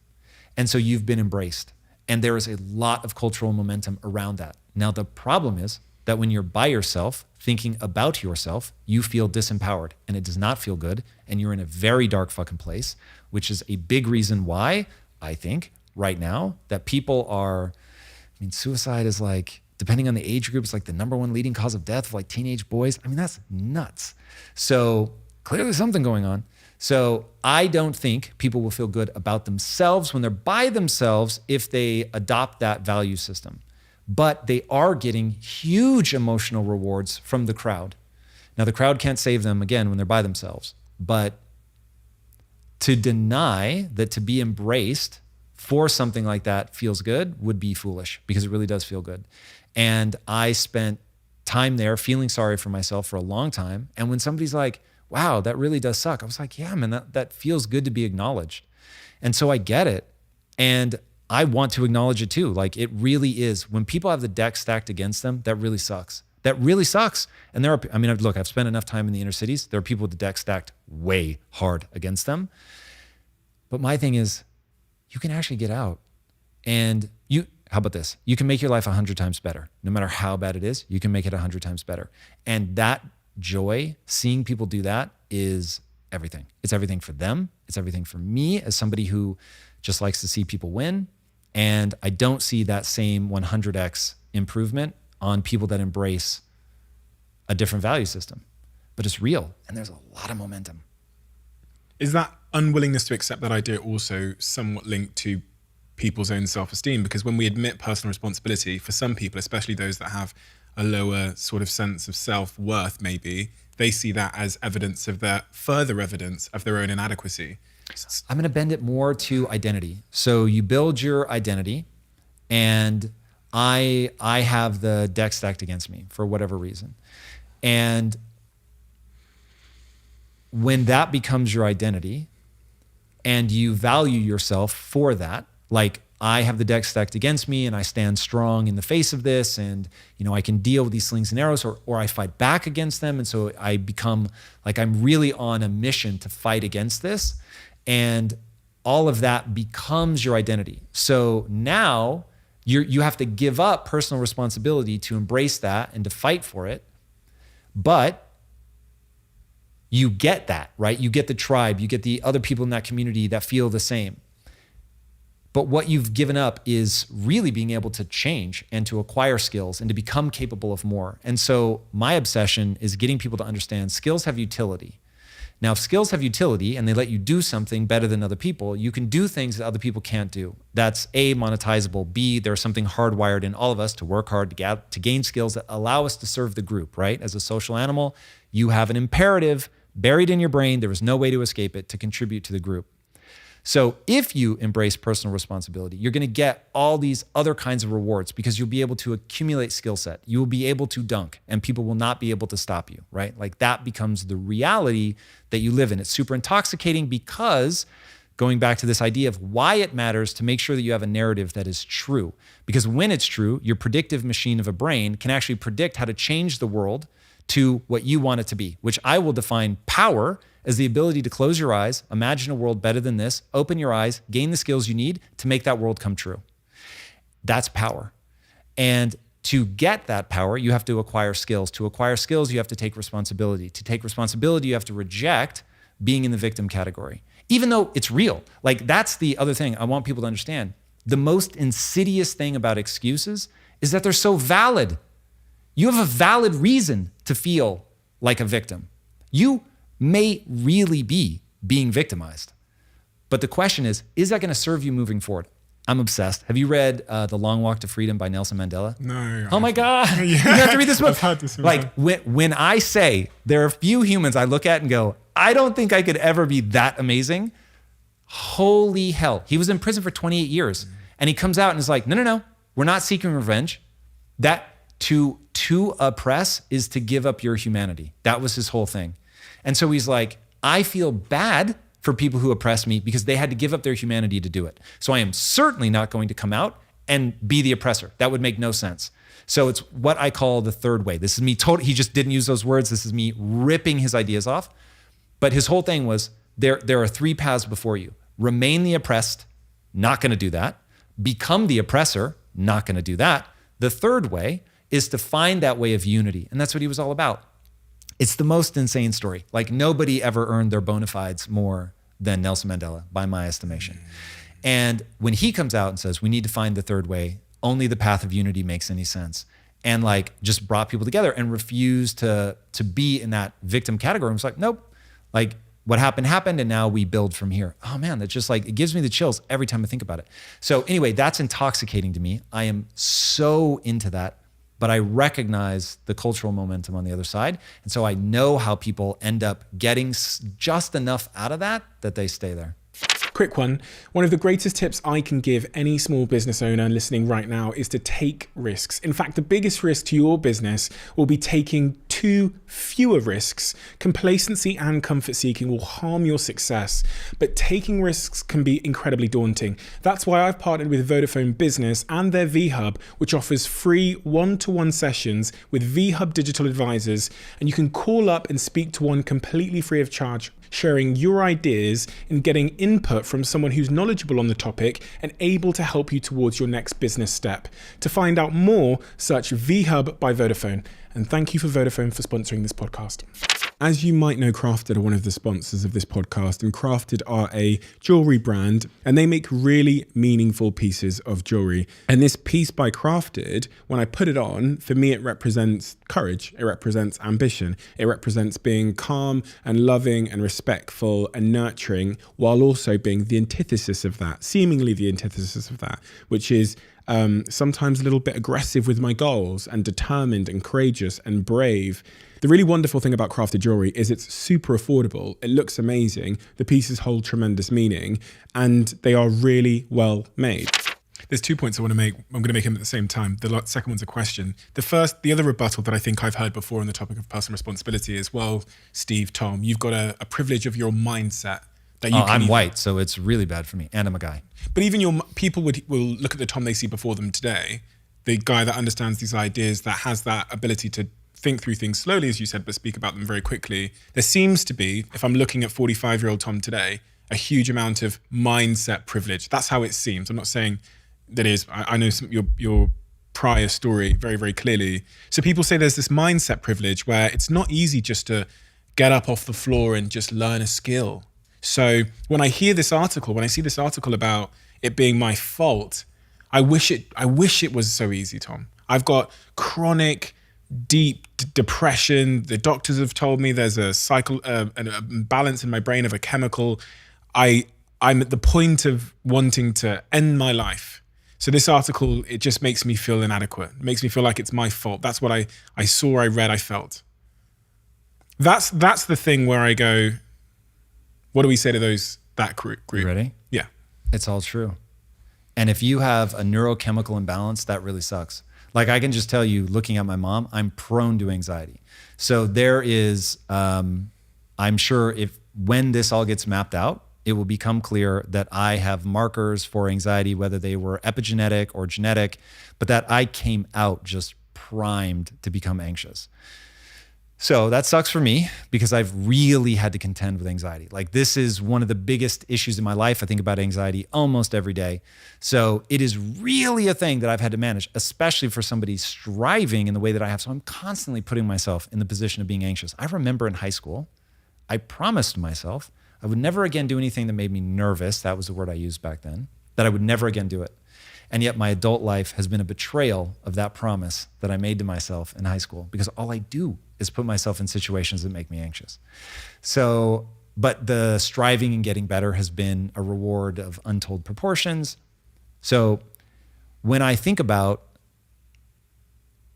And so you've been embraced. And there is a lot of cultural momentum around that. Now, the problem is that when you're by yourself, thinking about yourself, you feel disempowered and it does not feel good. And you're in a very dark fucking place, which is a big reason why I think right now that people are, suicide is like, depending on the age group, it's like the #1 leading cause of death for like teenage boys. That's nuts. So clearly something going on. So I don't think people will feel good about themselves when they're by themselves if they adopt that value system. But they are getting huge emotional rewards from the crowd. Now the crowd can't save them again when they're by themselves. But to deny that to be embraced for something like that feels good would be foolish because it really does feel good. And I spent time there feeling sorry for myself for a long time. And when somebody's like, wow, that really does suck, I was like, yeah, man, that feels good to be acknowledged. And so I get it. And I want to acknowledge it too. Like it really is. When people have the deck stacked against them, that really sucks. That really sucks. And look, I've spent enough time in the inner cities. There are people with the deck stacked way hard against them. But my thing is, you can actually get out. And how about this? You can make your life 100 times better. No matter how bad it is, you can make it 100 times better. And that joy, seeing people do that is everything. It's everything for them. It's everything for me as somebody who just likes to see people win. And I don't see that same 100x improvement on people that embrace a different value system. But it's real. And there's a lot of momentum. Is that unwillingness to accept that idea also somewhat linked to people's own self-esteem? Because when we admit personal responsibility, for some people, especially those that have a lower sort of sense of self-worth maybe, they see that as further evidence of their own inadequacy. I'm going to bend it more to identity. So you build your identity, and I have the deck stacked against me for whatever reason. And when that becomes your identity and you value yourself for that, like I have the deck stacked against me and I stand strong in the face of this, and I can deal with these slings and arrows, or I fight back against them. And so I become like, I'm really on a mission to fight against this. And all of that becomes your identity. So now you have to give up personal responsibility to embrace that and to fight for it. But you get that, right? You get the tribe, you get the other people in that community that feel the same. But what you've given up is really being able to change and to acquire skills and to become capable of more. And so my obsession is getting people to understand skills have utility. Now, if skills have utility and they let you do something better than other people, you can do things that other people can't do. That's A, monetizable. B, there's something hardwired in all of us to work hard to gain skills that allow us to serve the group, right? As a social animal, you have an imperative buried in your brain. There is no way to escape it, to contribute to the group. So if you embrace personal responsibility, you're going to get all these other kinds of rewards because you'll be able to accumulate skill set. You will be able to dunk and people will not be able to stop you, right? Like that becomes the reality that you live in. It's super intoxicating because going back to this idea of why it matters to make sure that you have a narrative that is true. Because when it's true, your predictive machine of a brain can actually predict how to change the world to what you want it to be, which I will define power as the ability to close your eyes, imagine a world better than this, open your eyes, gain the skills you need to make that world come true. That's power. And to get that power, you have to acquire skills. To acquire skills, you have to take responsibility. To take responsibility, you have to reject being in the victim category, even though it's real. Like that's the other thing I want people to understand. The most insidious thing about excuses is that they're so valid. You have a valid reason to feel like a victim. You may really be being victimized. But the question is that going to serve you moving forward? I'm obsessed. Have you read The Long Walk to Freedom by Nelson Mandela? No. Oh my God. Yeah. You have to read this book. I've had this like when I say there are few humans I look at and go, I don't think I could ever be that amazing. Holy hell. He was in prison for 28 years and he comes out and is like, no, we're not seeking revenge. That to oppress is to give up your humanity. That was his whole thing. And so he's like, I feel bad for people who oppress me because they had to give up their humanity to do it. So I am certainly not going to come out and be the oppressor. That would make no sense. So it's what I call the third way. This is me he just didn't use those words. This is me ripping his ideas off. But his whole thing was there are three paths before you. Remain the oppressed, not going to do that. Become the oppressor, not going to do that. The third way is to find that way of unity. And that's what he was all about. It's the most insane story. Like nobody ever earned their bona fides more than Nelson Mandela, by my estimation. And when he comes out and says, we need to find the third way, only the path of unity makes any sense. And like just brought people together and refused to be in that victim category. It was like, nope, like what happened, and now we build from here. Oh man, that's just like, it gives me the chills every time I think about it. So anyway, that's intoxicating to me. I am so into that. But I recognize the cultural momentum on the other side. And so I know how people end up getting just enough out of that they stay there. Quick one. One of the greatest tips I can give any small business owner listening right now is to take risks. In fact, the biggest risk to your business will be taking too fewer risks. Complacency and comfort seeking will harm your success, but taking risks can be incredibly daunting. That's why I've partnered with Vodafone Business and their VHub, which offers free one-to-one sessions with VHub digital advisors, and you can call up and speak to one completely free of charge, sharing your ideas and getting input from someone who's knowledgeable on the topic and able to help you towards your next business step. To find out more, search VHub by Vodafone. And thank you for Vodafone for sponsoring this podcast. As you might know, Crafted are one of the sponsors of this podcast, and Crafted are a jewelry brand, and they make really meaningful pieces of jewelry. And this piece by Crafted, when I put it on, for me, it represents courage. It represents ambition. It represents being calm and loving and respectful and nurturing, while also being the antithesis of that, seemingly the antithesis of that, which is sometimes a little bit aggressive with my goals, and determined and courageous and brave. The really wonderful thing about crafted jewelry is it's super affordable. It looks amazing. The pieces hold tremendous meaning, and they are really well made. There's 2 points I want to make. I'm going to make them at the same time. The second one's a question. The other rebuttal that I think I've heard before on the topic of personal responsibility is, well, Steve, Tom, you've got a privilege of your mindset. That you I'm white, so it's really bad for me, and I'm a guy. But even people will look at the Tom they see before them today, the guy that understands these ideas, that has that ability to think through things slowly, as you said, but speak about them very quickly. There seems to be, if I'm looking at 45-year-old Tom today, a huge amount of mindset privilege. That's how it seems. I'm not saying that is. I know your prior story very, very clearly. So people say there's this mindset privilege where it's not easy just to get up off the floor and just learn a skill. So when I see this article about it being my fault, I wish it was so easy, Tom. I've got chronic, deep depression. The doctors have told me there's a balance in my brain of a chemical. I'm at the point of wanting to end my life. So this article, it just makes me feel inadequate. It makes me feel like it's my fault. That's what I saw, I read, I felt. That's the thing where I go, what do we say to that group? You ready? Yeah. It's all true. And if you have a neurochemical imbalance, that really sucks. Like I can just tell you, looking at my mom, I'm prone to anxiety. So there is, I'm sure when this all gets mapped out, it will become clear that I have markers for anxiety, whether they were epigenetic or genetic, but that I came out just primed to become anxious. So that sucks for me because I've really had to contend with anxiety. Like this is one of the biggest issues in my life. I think about anxiety almost every day. So it is really a thing that I've had to manage, especially for somebody striving in the way that I have. So I'm constantly putting myself in the position of being anxious. I remember in high school, I promised myself I would never again do anything that made me nervous. That was the word I used back then, that I would never again do it. And yet my adult life has been a betrayal of that promise that I made to myself in high school because all I do is put myself in situations that make me anxious. So, but the striving and getting better has been a reward of untold proportions. So when I think about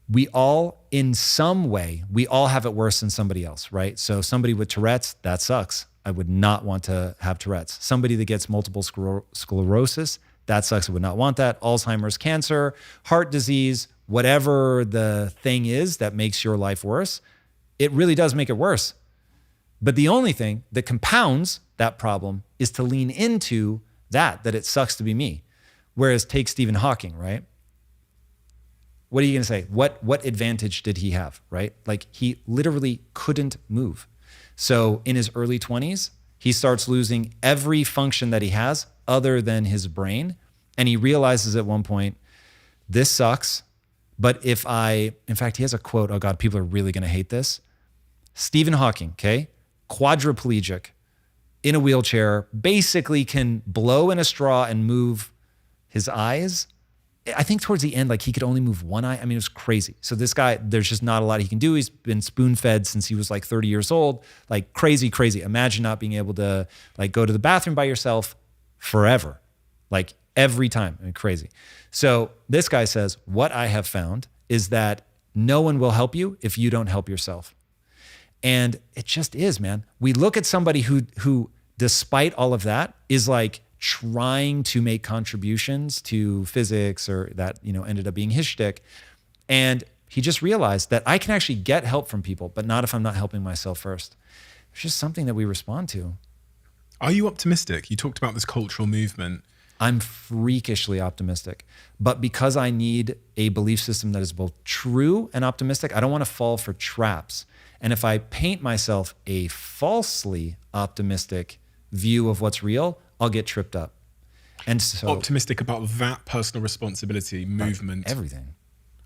we all, in some way, we all have it worse than somebody else, right? So somebody with Tourette's, that sucks. I would not want to have Tourette's. Somebody that gets multiple sclerosis, that sucks. I would not want that. Alzheimer's, cancer, heart disease, whatever the thing is that makes your life worse, it really does make it worse. But the only thing that compounds that problem is to lean into that it sucks to be me. Whereas take Stephen Hawking, right? What are you going to say? What advantage did he have, right? Like he literally couldn't move. So in his early 20s, he starts losing every function that he has other than his brain. And he realizes at one point, this sucks. But in fact, he has a quote. Oh God, people are really going to hate this. Stephen Hawking, okay? Quadriplegic, in a wheelchair, basically can blow in a straw and move his eyes. I think towards the end, like he could only move one eye. I mean, it was crazy. So this guy, there's just not a lot he can do. He's been spoon-fed since he was like 30 years old. Like crazy, crazy. Imagine not being able to like go to the bathroom by yourself forever. Like every time. I mean, crazy. So this guy says, what I have found is that no one will help you if you don't help yourself. And it just is, man. We look at somebody who despite all of that is like trying to make contributions to physics, or that, ended up being his shtick. And he just realized that I can actually get help from people, but not if I'm not helping myself first. It's just something that we respond to. Are you optimistic? You talked about this cultural movement. I'm freakishly optimistic, but because I need a belief system that is both true and optimistic, I don't want to fall for traps. And if I paint myself a falsely optimistic view of what's real, I'll get tripped up. And so optimistic about that personal responsibility movement. Everything.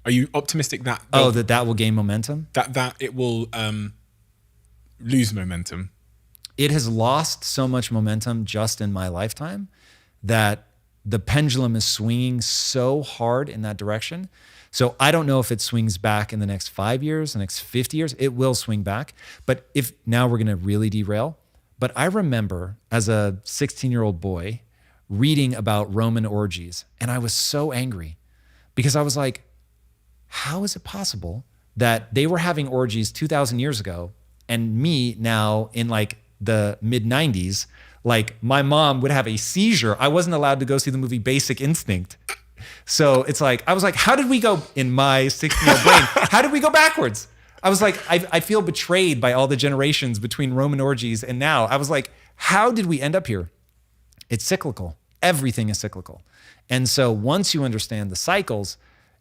Are you optimistic that that will gain momentum? That it will lose momentum? It has lost so much momentum just in my lifetime that the pendulum is swinging so hard in that direction. So I don't know if it swings back in the next 5 years, the next 50 years. It will swing back. But if now we're going to really derail. But I remember as a 16-year-old boy reading about Roman orgies, and I was so angry. because I was like, how is it possible that they were having orgies 2,000 years ago and me now in like the mid 90s, like my mom would have a seizure. I wasn't allowed to go see the movie Basic Instinct. So it's like, I was like, how did we go in my 16-year-old brain? How did we go backwards? I was like, I feel betrayed by all the generations between Roman orgies and now. I was like, how did we end up here? It's cyclical. Everything is cyclical. And so once you understand the cycles,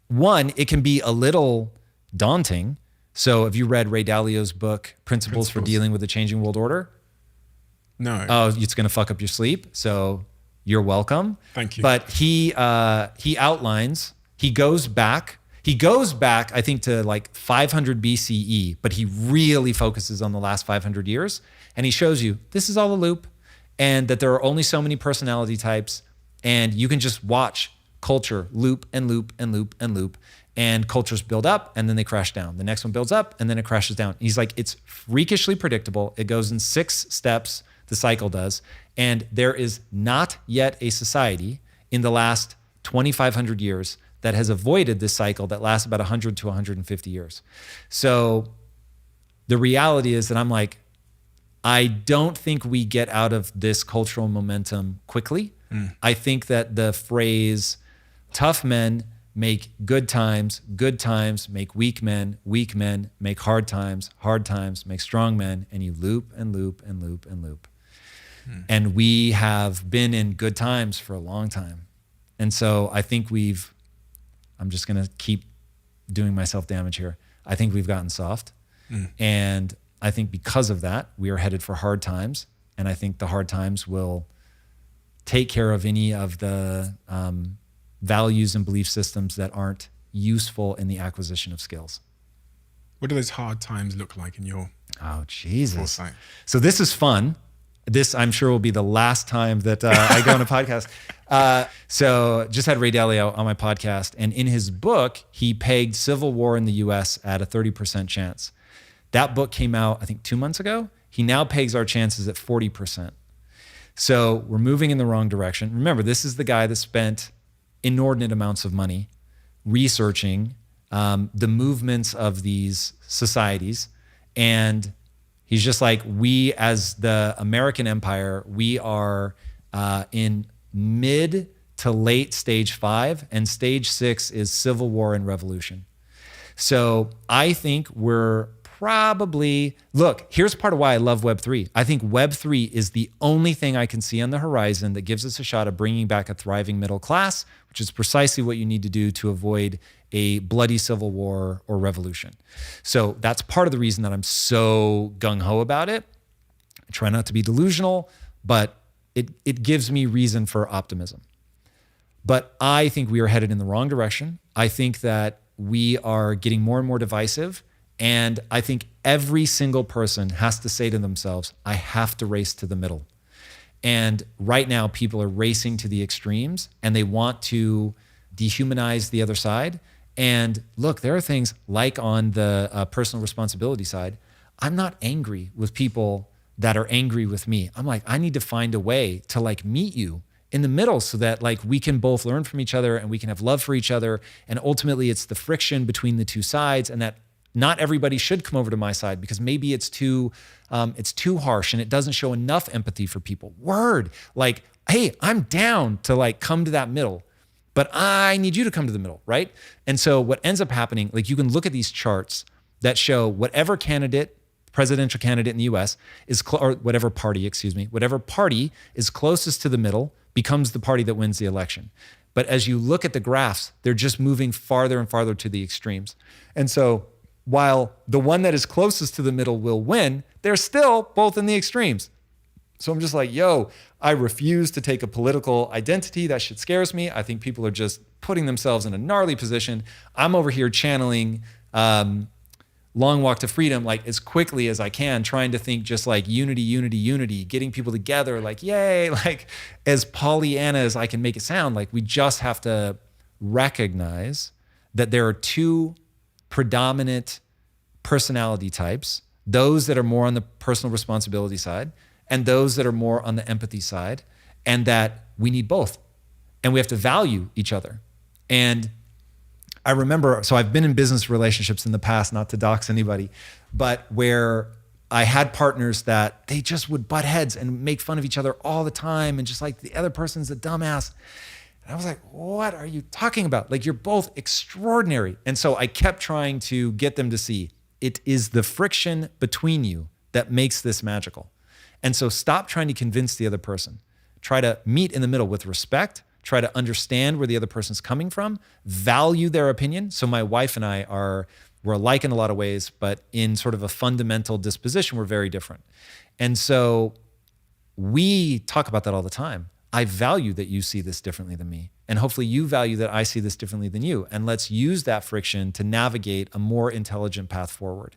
one, it can be a little daunting. So have you read Ray Dalio's book, Principles for Dealing with the Changing World Order? No. Oh, it's going to fuck up your sleep. So you're welcome. Thank you. But he outlines, he goes back, I think, to like 500 BCE, but he really focuses on the last 500 years. And he shows you this is all a loop and that there are only so many personality types. And you can just watch culture loop and loop and loop and loop. And cultures build up and then they crash down. The next one builds up and then it crashes down. He's like, it's freakishly predictable. It goes in 6 steps, the cycle does. And there is not yet a society in the last 2,500 years that has avoided this cycle that lasts about 100 to 150 years. So the reality is that I'm like, I don't think we get out of this cultural momentum quickly. I think that the phrase, tough men make good times make weak men make hard times make strong men, and you loop and loop and loop and loop. And we have been in good times for a long time. And so I think I'm just gonna keep doing myself damage here. I think we've gotten soft. And I think because of that, we are headed for hard times. And I think the hard times will take care of any of the values and belief systems that aren't useful in the acquisition of skills. What do those hard times look like in your Jesus. foresight? So this is fun. This, I'm sure, will be the last time that I go on a podcast. So just had Ray Dalio on my podcast. And in his book, he pegged civil war in the US at a 30% chance. That book came out, I think, 2 months ago. He now pegs our chances at 40%. So we're moving in the wrong direction. Remember, this is the guy that spent inordinate amounts of money researching the movements of these societies. And he's just like, we as the American empire, we are in mid to late stage 5, and stage 6 is civil war and revolution. So I think we're probably, look, here's part of why I love Web3. I think Web3 is the only thing I can see on the horizon that gives us a shot of bringing back a thriving middle class, which is precisely what you need to do to avoid a bloody civil war or revolution. So that's part of the reason that I'm so gung-ho about it. I try not to be delusional, but it gives me reason for optimism. But I think we are headed in the wrong direction. I think that we are getting more and more divisive. And I think every single person has to say to themselves, I have to race to the middle. And right now, people are racing to the extremes and they want to dehumanize the other side. And look, there are things like on the personal responsibility side, I'm not angry with people that are angry with me. I'm like, I need to find a way to like meet you in the middle so that like we can both learn from each other and we can have love for each other. And ultimately, it's the friction between the two sides, and that not everybody should come over to my side because maybe it's too harsh and it doesn't show enough empathy for people. Word, like, hey, I'm down to like come to that middle, but I need you to come to the middle, right? And so what ends up happening, like you can look at these charts that show whatever candidate, presidential candidate in the US is, or whatever party is closest to the middle becomes the party that wins the election. But as you look at the graphs, they're just moving farther and farther to the extremes. And so while the one that is closest to the middle will win, they're still both in the extremes. So I'm just like, yo, I refuse to take a political identity. That shit scares me. I think people are just putting themselves in a gnarly position. I'm over here channeling Long Walk to Freedom like as quickly as I can, trying to think just like unity, getting people together, like, yay, like as Pollyanna as I can make it sound. Like we just have to recognize that there are two predominant personality types, those that are more on the personal responsibility side and those that are more on the empathy side, and that we need both and we have to value each other. And I remember, so I've been in business relationships in the past, not to dox anybody, but where I had partners that they just would butt heads and make fun of each other all the time. And just like the other person's a dumbass. And I was like, what are you talking about? Like, you're both extraordinary. And so I kept trying to get them to see it is the friction between you that makes this magical. And so stop trying to convince the other person. Try to meet in the middle with respect. Try to understand where the other person's coming from. Value their opinion. So my wife and I we're alike in a lot of ways, but in sort of a fundamental disposition, we're very different. And so we talk about that all the time. I value that you see this differently than me. And hopefully you value that I see this differently than you. And let's use that friction to navigate a more intelligent path forward.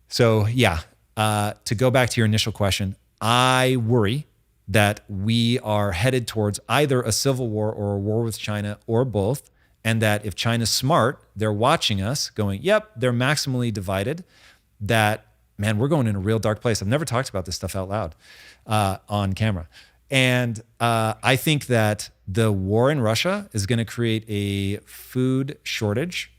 So yeah, to go back to your initial question, I worry that we are headed towards either a civil war or a war with China or both. And that if China's smart, they're watching us going, yep, they're maximally divided, that, man, we're going in a real dark place. I've never talked about this stuff out loud on camera. And I think that the war in Russia is going to create a food shortage.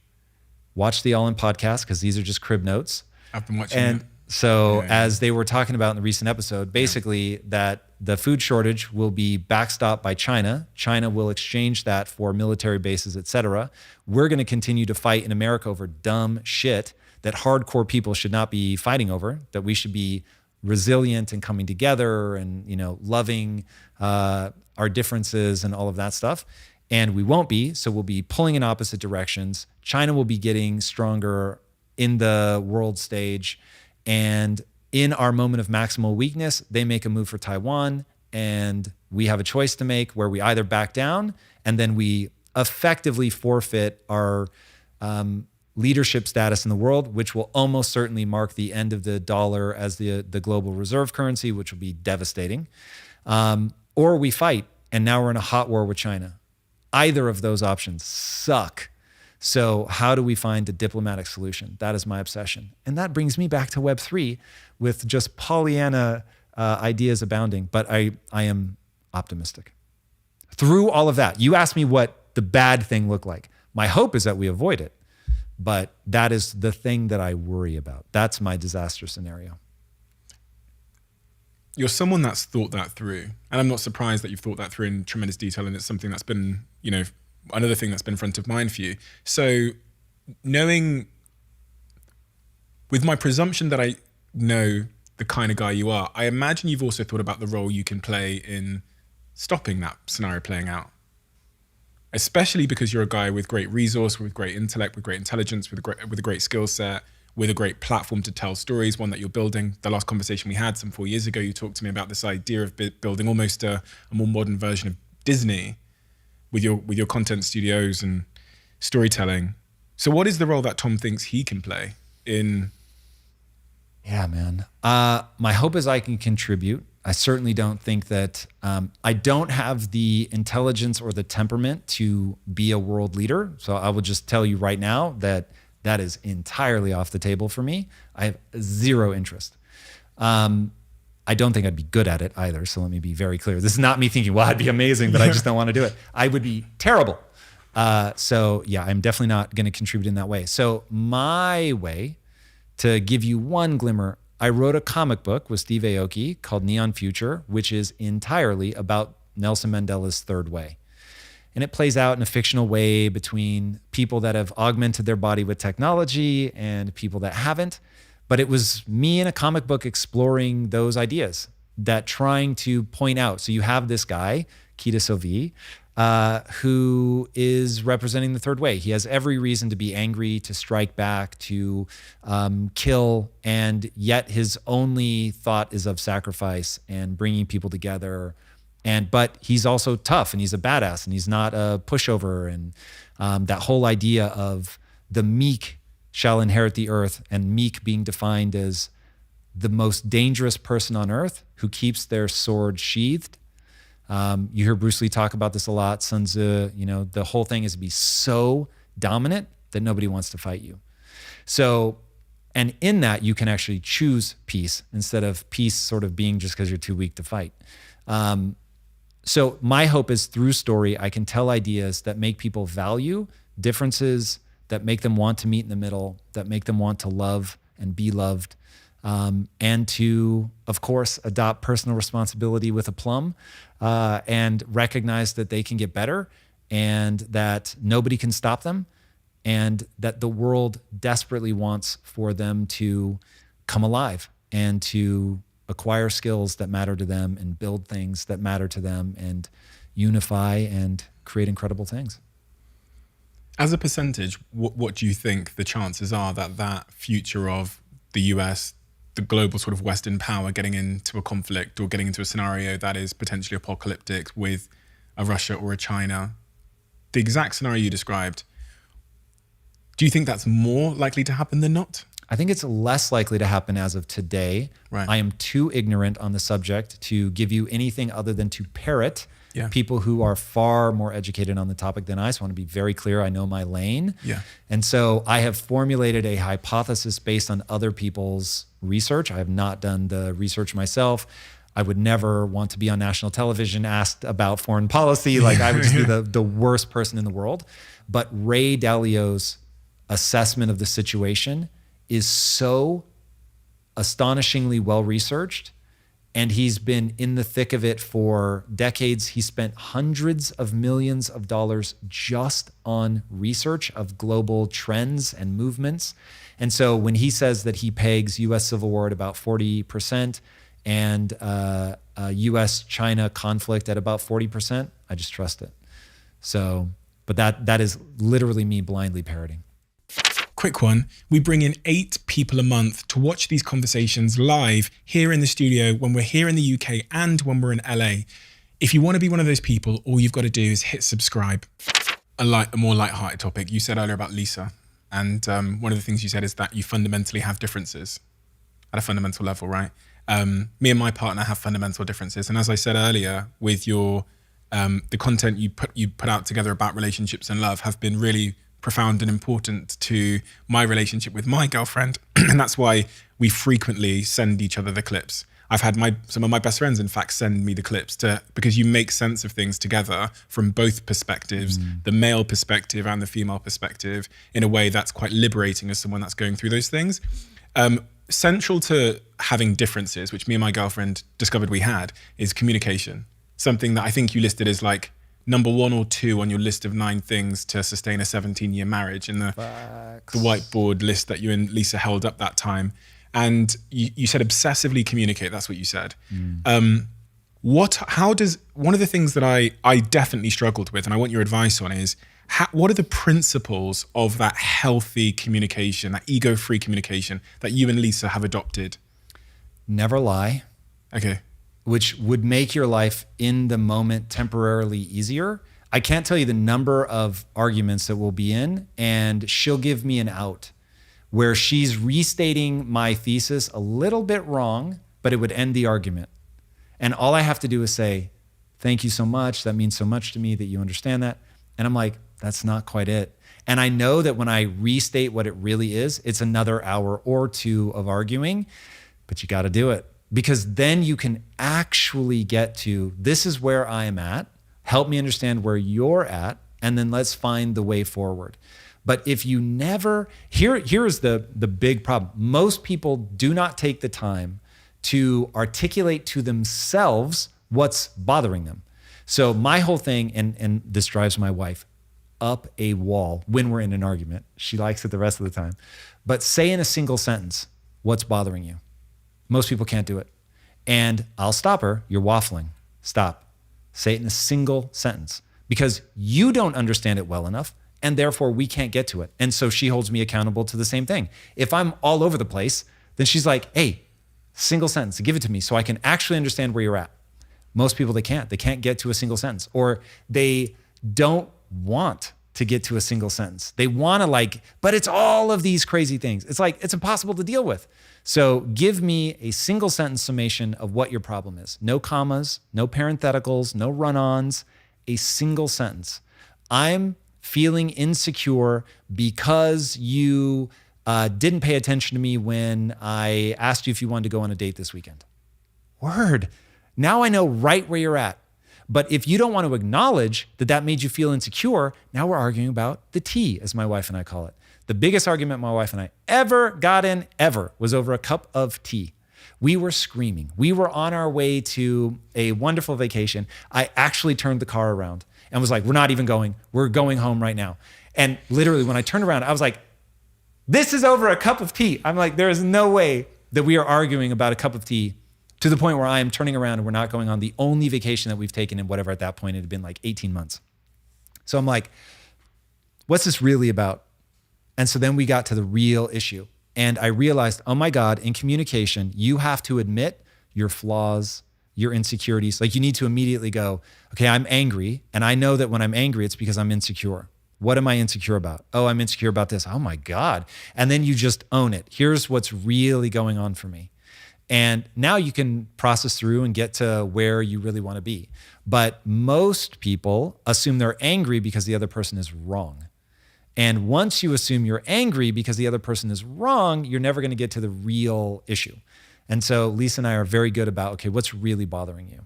Watch the All In podcast, because these are just crib notes. I've been watching and it. So as they were talking about in the recent episode, basically that the food shortage will be backstopped by China. China will exchange that for military bases, et cetera. We're going to continue to fight in America over dumb shit that hardcore people should not be fighting over, that we should be resilient and coming together and, loving our differences and all of that stuff. And we won't be, so we'll be pulling in opposite directions. China will be getting stronger in the world stage. And in our moment of maximal weakness, they make a move for Taiwan, and we have a choice to make where we either back down and then we effectively forfeit our leadership status in the world, which will almost certainly mark the end of the dollar as the global reserve currency, which will be devastating. Or we fight, and now we're in a hot war with China. Either of those options suck. So how do we find a diplomatic solution? That is my obsession. And that brings me back to Web3 with just Pollyanna ideas abounding. But I am optimistic. Through all of that, you asked me what the bad thing looked like. My hope is that we avoid it. But that is the thing that I worry about. That's my disaster scenario. You're someone that's thought that through. And I'm not surprised that you've thought that through in tremendous detail. And it's something that's been, another thing that's been front of mind for you. So knowing, with my presumption that I know the kind of guy you are, I imagine you've also thought about the role you can play in stopping that scenario playing out. Especially because you're a guy with great resource, with great intellect, with great intelligence, with a great skill set, with a great platform to tell stories, one that you're building. The last conversation we had some 4 years ago, you talked to me about this idea of building almost a more modern version of Disney with your content studios and storytelling. So what is the role that Tom thinks he can play in? Yeah, man. My hope is I can contribute. I certainly don't think that, I don't have the intelligence or the temperament to be a world leader. So I will just tell you right now that is entirely off the table for me. I have zero interest. I don't think I'd be good at it either. So let me be very clear. This is not me thinking, well, I'd be amazing, but I just don't want to do it. I would be terrible. So yeah, I'm definitely not going to contribute in that way. So my way, to give you one glimmer, I wrote a comic book with Steve Aoki called Neon Future, which is entirely about Nelson Mandela's third way. And it plays out in a fictional way between people that have augmented their body with technology and people that haven't. But it was me in a comic book exploring those ideas, that trying to point out. So you have this guy, Kita Sylvie, who is representing the third way. He has every reason to be angry, to strike back, to kill, and yet his only thought is of sacrifice and bringing people together. But he's also tough, and he's a badass, and he's not a pushover. And that whole idea of the meek shall inherit the earth, and meek being defined as the most dangerous person on earth who keeps their sword sheathed. You hear Bruce Lee talk about this a lot. Sun Tzu, the whole thing is to be so dominant that nobody wants to fight you. So, and in that, you can actually choose peace instead of peace sort of being just because you're too weak to fight. So my hope is through story, I can tell ideas that make people value differences that make them want to meet in the middle, that make them want to love and be loved, and to, of course, adopt personal responsibility with aplomb, and recognize that they can get better and that nobody can stop them, and that the world desperately wants for them to come alive and to acquire skills that matter to them and build things that matter to them and unify and create incredible things. As a percentage, what do you think the chances are that future of the US, the global sort of Western power getting into a conflict or getting into a scenario that is potentially apocalyptic with a Russia or a China, the exact scenario you described, do you think that's more likely to happen than not? I think it's less likely to happen as of today. Right. I am too ignorant on the subject to give you anything other than to parrot people who are far more educated on the topic than I. So I want to be very clear. I know my lane. Yeah. And so I have formulated a hypothesis based on other people's research. I have not done the research myself. I would never want to be on national television asked about foreign policy. Like I would just be the worst person in the world. But Ray Dalio's assessment of the situation is so astonishingly well-researched, and he's been in the thick of it for decades. He spent hundreds of millions of dollars just on research of global trends and movements. And so when he says that he pegs US civil war at about 40% and US-China conflict at about 40%, I just trust it. So, but that is literally me blindly parroting. Quick one. We bring in 8 people a month to watch these conversations live here in the studio when we're here in the UK and when we're in LA. If you want to be one of those people, all you've got to do is hit subscribe. A more lighthearted topic. You said earlier about Lisa, and one of the things you said is that you fundamentally have differences at a fundamental level, right? Me and my partner have fundamental differences, and as I said earlier, with your the content you put out together about relationships and love have been really profound and important to my relationship with my girlfriend. And that's why we frequently send each other the clips. I've had some of my best friends, in fact, send me the clips because you make sense of things together from both perspectives, the male perspective and the female perspective, in a way that's quite liberating as someone that's going through those things. Central to having differences, which me and my girlfriend discovered we had, is communication. Something that I think you listed as like number 1 or 2 on your list of 9 things to sustain a 17-year marriage in the whiteboard list that you and Lisa held up that time. And you said obsessively communicate. That's what you said. One of the things that I definitely struggled with, and I want your advice on, is what are the principles of that healthy communication, that ego-free communication that you and Lisa have adopted? Never lie. Okay. Which would make your life in the moment temporarily easier. I can't tell you the number of arguments that we'll be in, and she'll give me an out where she's restating my thesis a little bit wrong, but it would end the argument. And all I have to do is say, thank you so much. That means so much to me that you understand that. And I'm like, that's not quite it. And I know that when I restate what it really is, it's another hour or 2 of arguing, but you got to do it. Because then you can actually get to, this is where I am at, help me understand where you're at, and then let's find the way forward. But if you never, here is the big problem. Most people do not take the time to articulate to themselves what's bothering them. So my whole thing, and this drives my wife up a wall when we're in an argument. She likes it the rest of the time. But say in a single sentence, what's bothering you? Most people can't do it. And I'll stop her. You're waffling. Stop. Say it in a single sentence because you don't understand it well enough, and therefore we can't get to it. And so she holds me accountable to the same thing. If I'm all over the place, then she's like, hey, single sentence, give it to me so I can actually understand where you're at. Most people, they can't. They can't get to a single sentence, or they don't want to get to a single sentence. They want to but it's all of these crazy things. It's like, it's impossible to deal with. So give me a single sentence summation of what your problem is. No commas, no parentheticals, no run-ons, a single sentence. I'm feeling insecure because you didn't pay attention to me when I asked you if you wanted to go on a date this weekend. Word. Now I know right where you're at. But if you don't want to acknowledge that that made you feel insecure, now we're arguing about the tea, as my wife and I call it. The biggest argument my wife and I ever got in, ever, was over a cup of tea. We were screaming. We were on our way to a wonderful vacation. I actually turned the car around and was like, we're not even going. We're going home right now. And literally when I turned around, I was like, this is over a cup of tea. I'm like, there is no way that we are arguing about a cup of tea to the point where I am turning around and we're not going on the only vacation that we've taken in whatever at that point it had been like 18 months. So I'm like, what's this really about? And so then we got to the real issue. And I realized, oh my God, in communication, you have to admit your flaws, your insecurities. Like you need to immediately go, okay, I'm angry. And I know that when I'm angry, it's because I'm insecure. What am I insecure about? Oh, I'm insecure about this. Oh my God. And then you just own it. Here's what's really going on for me. And now you can process through and get to where you really want to be. But most people assume they're angry because the other person is wrong. And once you assume you're angry because the other person is wrong, you're never going to get to the real issue. And so Lisa and I are very good about, okay, what's really bothering you?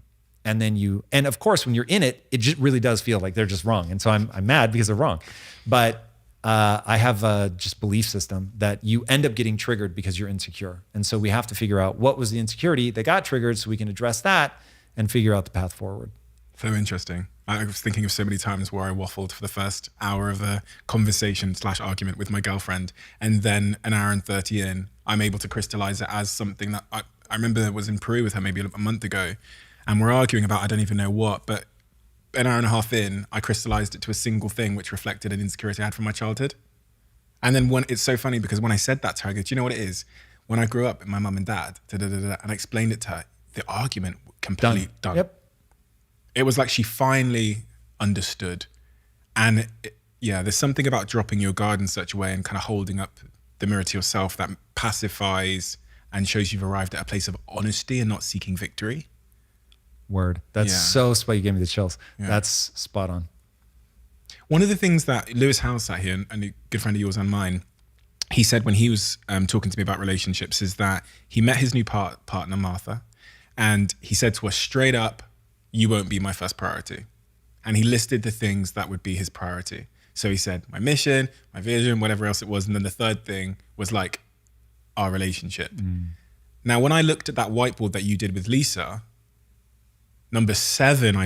And then and of course, when you're in it, it just really does feel like they're just wrong. And so I'm mad because they're wrong. But I have a just belief system that you end up getting triggered because you're insecure. And so we have to figure out what was the insecurity that got triggered so we can address that and figure out the path forward. So interesting. I was thinking of so many times where I waffled for the first hour of a conversation / argument with my girlfriend. And then an hour and 30 in, I'm able to crystallize it as something that I remember was in Peru with her maybe a month ago. And we're arguing about I don't even know what, but an hour and a half in, I crystallized it to a single thing which reflected an insecurity I had from my childhood. And then it's so funny because when I said that to her, I go, do you know what it is? When I grew up with my mum and dad, and I explained it to her, the argument completely done. Yep. It was like she finally understood. And there's something about dropping your guard in such a way and kind of holding up the mirror to yourself that pacifies and shows you've arrived at a place of honesty and not seeking victory. Word. That's so spot. You gave me the chills. Yeah. That's spot on. One of the things that Lewis Howes sat here, and a good friend of yours and mine, he said when he was talking to me about relationships is that he met his new partner, Martha, and he said to us straight up, you won't be my first priority. And he listed the things that would be his priority. So he said, my mission, my vision, whatever else it was. And then the third thing was like our relationship. Now, when I looked at that whiteboard that you did with Lisa, number 9,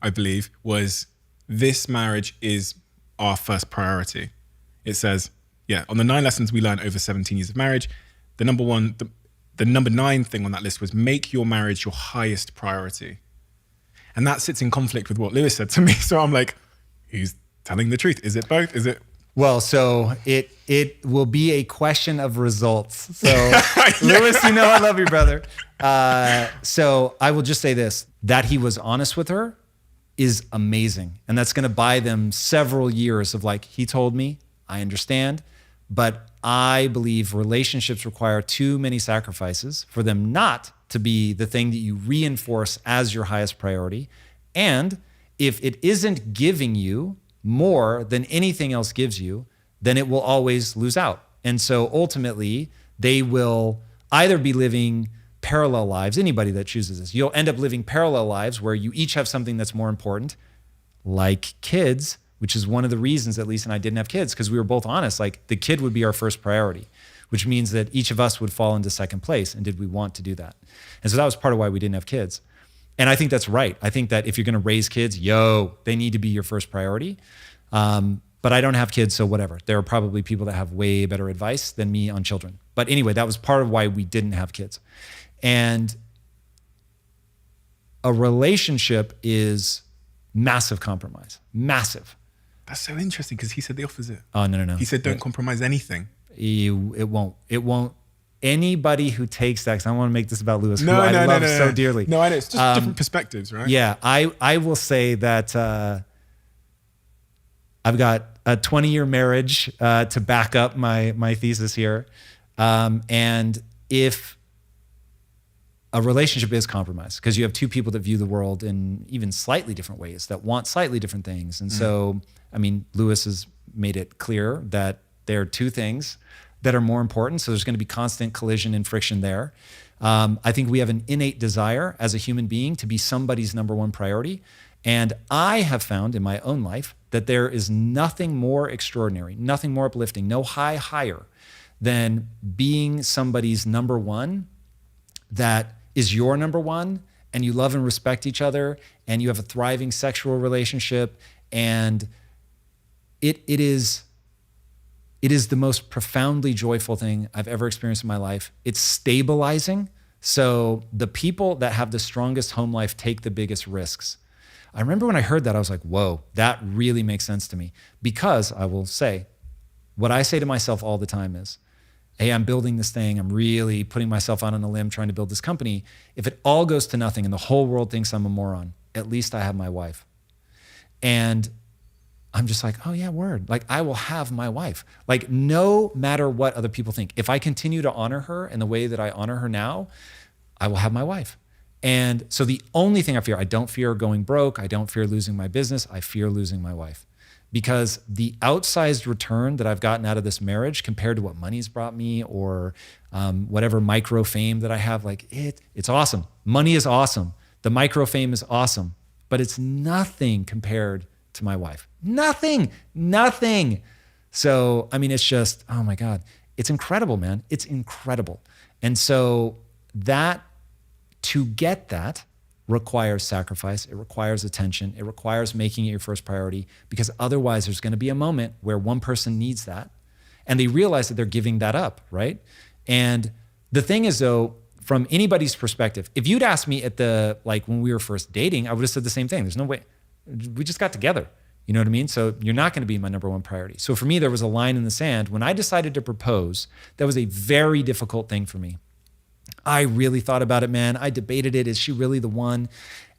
I believe, was this marriage is our first priority. It says, on the 9 lessons we learned over 17 years of marriage, the number 9 thing on that list was make your marriage your highest priority. And that sits in conflict with what Lewis said to me. So I'm like, who's telling the truth? Is it both? Is it? Well, so it will be a question of results. So Lewis, you know I love you, brother. So I will just say this, that he was honest with her is amazing. And that's going to buy them several years of like, he told me, I understand, but I believe relationships require too many sacrifices for them not to be the thing that you reinforce as your highest priority. And if it isn't giving you more than anything else gives you, then it will always lose out. And so ultimately, they will either be living parallel lives, anybody that chooses this, you'll end up living parallel lives where you each have something that's more important, like kids, which is one of the reasons that Lisa and I didn't have kids, because we were both honest, like the kid would be our first priority, which means that each of us would fall into second place. And did we want to do that? And so that was part of why we didn't have kids. And I think that's right. I think that if you're going to raise kids, they need to be your first priority. But I don't have kids, so whatever. There are probably people that have way better advice than me on children. But anyway, that was part of why we didn't have kids. And a relationship is massive compromise, massive. That's so interesting because he said the opposite. Oh, no. He said, don't compromise anything. It won't. Anybody who takes that, because I don't want to make this about Lewis, who I love so dearly. No, I know. It's just different perspectives, right? Yeah, I will say that I've got a 20-year marriage to back up my thesis here. And if a relationship is compromise, because you have two people that view the world in even slightly different ways, that want slightly different things. And so, I mean, Lewis has made it clear that there are two things that are more important. So there's going to be constant collision and friction there. I think we have an innate desire as a human being to be somebody's number one priority. And I have found in my own life that there is nothing more extraordinary, nothing more uplifting, no high higher than being somebody's number one that is your number one, and you love and respect each other, and you have a thriving sexual relationship. And it is the most profoundly joyful thing I've ever experienced in my life. It's stabilizing. So the people that have the strongest home life take the biggest risks. I remember when I heard that, I was like, whoa, that really makes sense to me. Because I will say, what I say to myself all the time is, hey, I'm building this thing. I'm really putting myself out on a limb trying to build this company. If it all goes to nothing and the whole world thinks I'm a moron, at least I have my wife. And I'm just like, oh yeah, word. Like, I will have my wife. Like, no matter what other people think, if I continue to honor her in the way that I honor her now, I will have my wife. And so the only thing I don't fear going broke. I don't fear losing my business. I fear losing my wife. Because the outsized return that I've gotten out of this marriage compared to what money's brought me or whatever micro fame that I have, like it's awesome. Money is awesome. The micro fame is awesome, but it's nothing compared to my wife. Nothing. So, I mean, it's just, oh my God, it's incredible, man. It's incredible. And so to get that requires sacrifice. It requires attention. It requires making it your first priority, because otherwise there's going to be a moment where one person needs that and they realize that they're giving that up, right? And the thing is, though, from anybody's perspective, if you'd asked me when we were first dating, I would have said the same thing. There's no way. We just got together. You know what I mean? So you're not going to be my number one priority. So for me, there was a line in the sand. When I decided to propose, that was a very difficult thing for me. I really thought about it, man. I debated it. Is she really the one?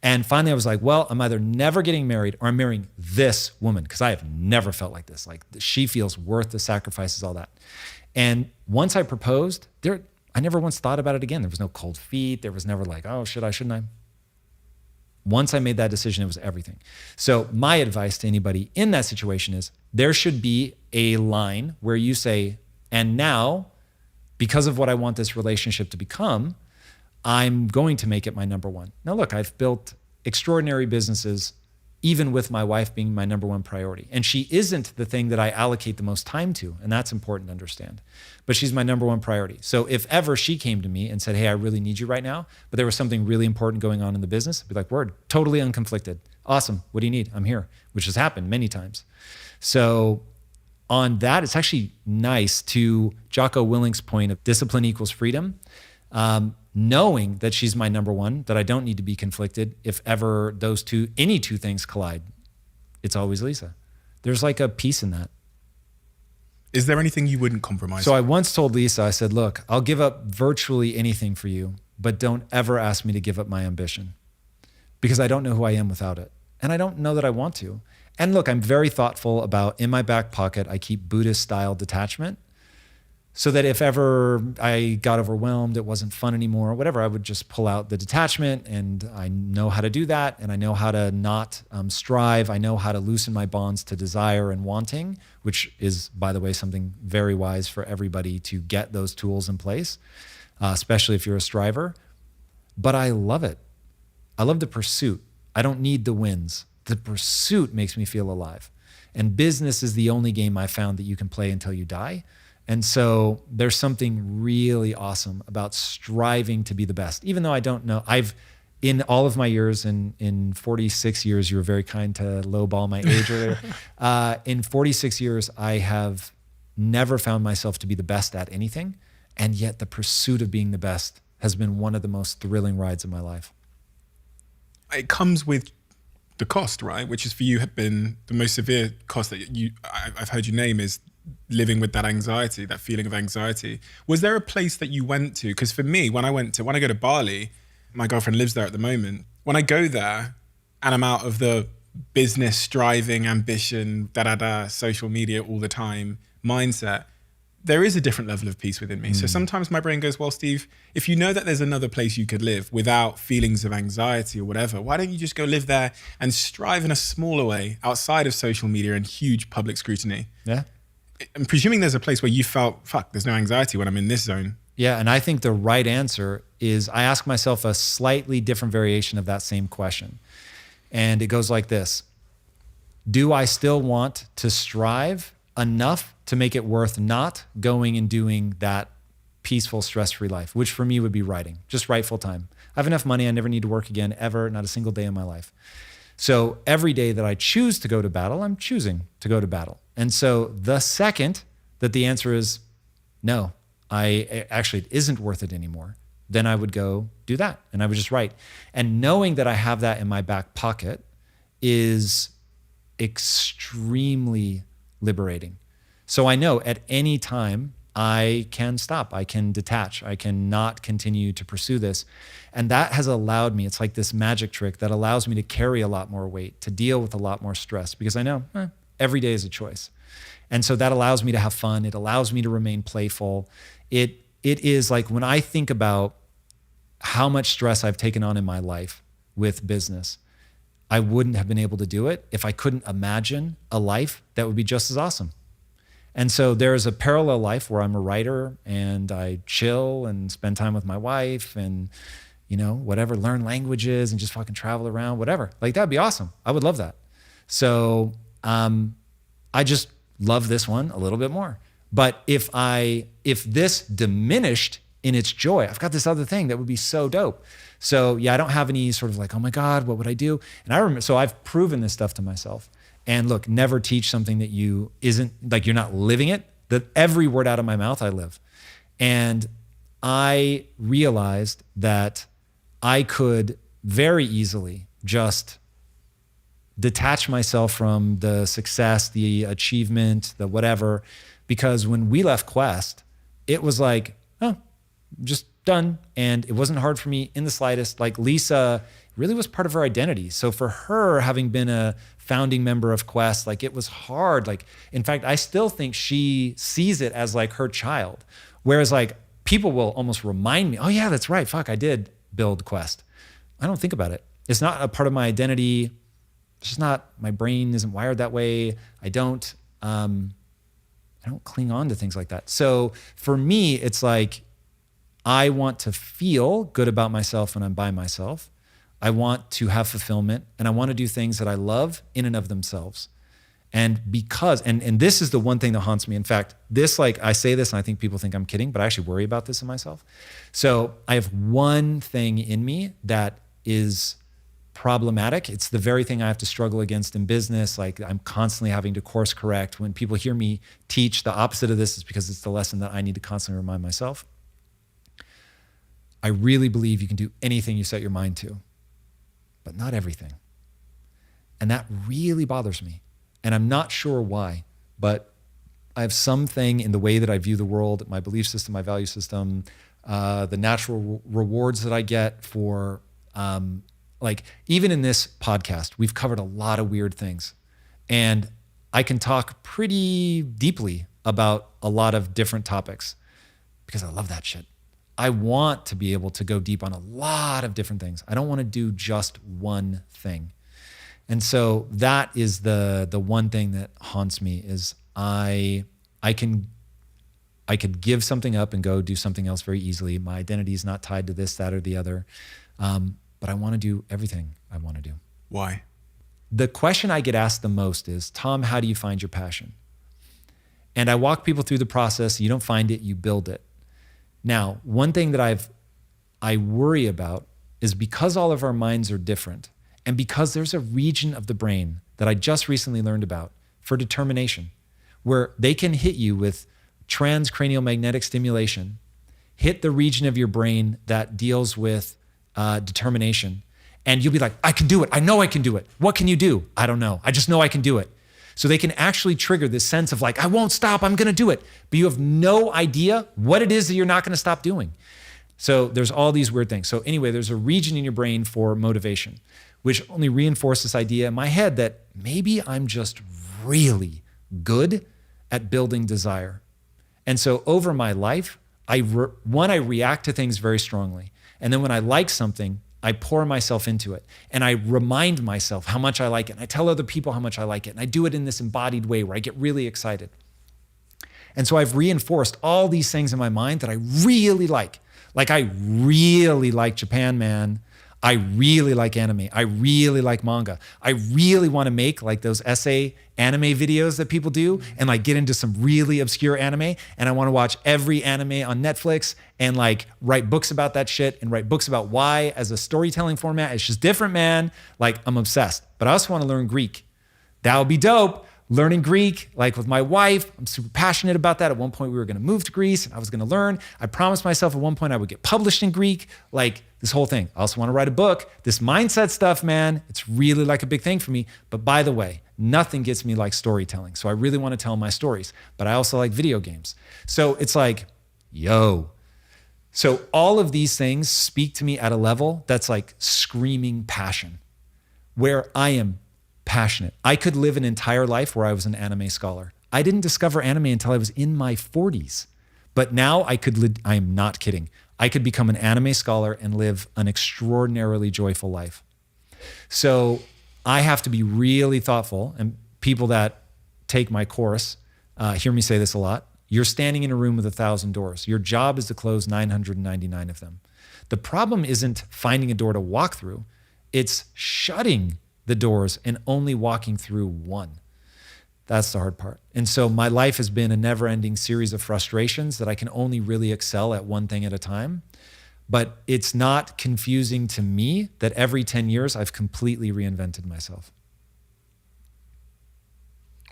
And finally I was like, well, I'm either never getting married or I'm marrying this woman, because I have never felt like this. Like, she feels worth the sacrifices, all that. And once I proposed, I never once thought about it again. There was no cold feet. There was never like, oh, should I, shouldn't I? Once I made that decision, it was everything. So my advice to anybody in that situation is there should be a line where you say, and now, because of what I want this relationship to become, I'm going to make it my number one. Now, look, I've built extraordinary businesses, even with my wife being my number one priority. And she isn't the thing that I allocate the most time to, and that's important to understand. But she's my number one priority. So if ever she came to me and said, hey, I really need you right now, but there was something really important going on in the business, I'd be like, word, totally unconflicted. Awesome. What do you need? I'm here, which has happened many times. So on that, it's actually nice, to Jocko Willink's point of discipline equals freedom, knowing that she's my number one, that I don't need to be conflicted. If ever any two things collide, it's always Lisa. There's like a peace in that. Is there anything you wouldn't compromise? So I once told Lisa, I said, look, I'll give up virtually anything for you, but don't ever ask me to give up my ambition, because I don't know who I am without it. And I don't know that I want to. And look, I'm very thoughtful about, in my back pocket, I keep Buddhist style detachment, so that if ever I got overwhelmed, it wasn't fun anymore, or whatever, I would just pull out the detachment. And I know how to do that. And I know how to not strive. I know how to loosen my bonds to desire and wanting, which is, by the way, something very wise for everybody to get those tools in place, especially if you're a striver. But I love it. I love the pursuit. I don't need the wins. The pursuit makes me feel alive. And business is the only game I found that you can play until you die. And so there's something really awesome about striving to be the best, even though I don't know. In all of my years, in 46 years, you were very kind to lowball my age earlier. In 46 years, I have never found myself to be the best at anything. And yet the pursuit of being the best has been one of the most thrilling rides of my life. It comes with the cost, right? Which is, for you, have been the most severe cost that I've heard you name, is living with that anxiety, that feeling of anxiety. Was there a place that you went to? Because for me, when I go to Bali, my girlfriend lives there at the moment. When I go there and I'm out of the business striving, ambition, social media all the time mindset, there is a different level of peace within me. So sometimes my brain goes, well, Steve, if you know that there's another place you could live without feelings of anxiety or whatever, why don't you just go live there and strive in a smaller way outside of social media and huge public scrutiny? Yeah. I'm presuming there's a place where you felt, fuck, there's no anxiety when I'm in this zone. Yeah, and I think the right answer is I ask myself a slightly different variation of that same question. And it goes like this. Do I still want to strive enough to make it worth not going and doing that peaceful, stress-free life, which for me would be writing, just write full time. I have enough money. I never need to work again, ever, not a single day in my life. So every day that I choose to go to battle, I'm choosing to go to battle. And so the second that the answer is no, it isn't worth it anymore, then I would go do that and I would just write. And knowing that I have that in my back pocket is extremely liberating. So I know at any time I can stop, I can detach, I can not continue to pursue this. And that has allowed me, it's like this magic trick that allows me to carry a lot more weight, to deal with a lot more stress, because I know every day is a choice. And so that allows me to have fun. It allows me to remain playful. It is like when I think about how much stress I've taken on in my life with business, I wouldn't have been able to do it if I couldn't imagine a life that would be just as awesome. And so there's a parallel life where I'm a writer and I chill and spend time with my wife and, whatever, learn languages and just fucking travel around, whatever. Like that'd be awesome. I would love that. So I just love this one a little bit more. But if this diminished in its joy, I've got this other thing that would be so dope. So yeah, I don't have any sort of like, oh my God, what would I do? And I remember, so I've proven this stuff to myself. And look, never teach something that isn't like you're not living it. That every word out of my mouth I live. And I realized that I could very easily just detach myself from the success, the achievement, the whatever, because when we left Quest, it was like, oh, just done. And it wasn't hard for me in the slightest. Like Lisa really was part of her identity. So for her, having been a founding member of Quest, like it was hard. Like, in fact, I still think she sees it as like her child. Whereas like people will almost remind me, oh yeah, that's right. Fuck, I did build Quest. I don't think about it. It's not a part of my identity. It's just not, my brain isn't wired that way. I don't cling on to things like that. So for me, it's like, I want to feel good about myself when I'm by myself. I want to have fulfillment and I want to do things that I love in and of themselves. And because, and this is the one thing that haunts me. In fact, this, like I say this and I think people think I'm kidding, but I actually worry about this in myself. So I have one thing in me that is problematic. It's the very thing I have to struggle against in business. Like I'm constantly having to course correct. When people hear me teach the opposite of this, is because it's the lesson that I need to constantly remind myself. I really believe you can do anything you set your mind to, but not everything. And that really bothers me. And I'm not sure why, but I have something in the way that I view the world, my belief system, my value system, the natural rewards that I get for, like even in this podcast, we've covered a lot of weird things. And I can talk pretty deeply about a lot of different topics because I love that shit. I want to be able to go deep on a lot of different things. I don't want to do just one thing. And so that is the one thing that haunts me is I could give something up and go do something else very easily. My identity is not tied to this, that, or the other. But I want to do everything I want to do. Why? The question I get asked the most is, Tom, how do you find your passion? And I walk people through the process. You don't find it, you build it. Now, one thing that I worry about is because all of our minds are different and because there's a region of the brain that I just recently learned about for determination, where they can hit you with transcranial magnetic stimulation, hit the region of your brain that deals with determination, and you'll be like, I can do it. I know I can do it. What can you do? I don't know. I just know I can do it. So they can actually trigger this sense of like, I won't stop, I'm gonna do it. But you have no idea what it is that you're not gonna stop doing. So there's all these weird things. So anyway, there's a region in your brain for motivation, which only reinforces this idea in my head that maybe I'm just really good at building desire. And so over my life, I react to things very strongly. And then when I like something, I pour myself into it and I remind myself how much I like it. And I tell other people how much I like it. And I do it in this embodied way where I get really excited. And so I've reinforced all these things in my mind that I really like. Like I really like Japan, man. I really like anime. I really like manga. I really want to make like those essay anime videos that people do and like get into some really obscure anime. And I want to watch every anime on Netflix and like write books about that shit and write books about why as a storytelling format. It's just different, man. Like I'm obsessed. But I also want to learn Greek. That would be dope. Learning Greek, like with my wife. I'm super passionate about that. At one point we were going to move to Greece and I was going to learn. I promised myself at one point I would get published in Greek, like this whole thing. I also want to write a book. This mindset stuff, man, it's really like a big thing for me. But by the way, nothing gets me like storytelling. So I really want to tell my stories, but I also like video games. So it's like, yo. So all of these things speak to me at a level that's like screaming passion, where I am passionate. I could live an entire life where I was an anime scholar. I didn't discover anime until I was in my 40s. But now I am not kidding. I could become an anime scholar and live an extraordinarily joyful life. So I have to be really thoughtful, and people that take my course hear me say this a lot. You're standing in a room with 1,000 doors. Your job is to close 999 of them. The problem isn't finding a door to walk through. It's shutting the doors and only walking through one. That's the hard part. And so my life has been a never-ending series of frustrations that I can only really excel at one thing at a time. But it's not confusing to me that every 10 years I've completely reinvented myself.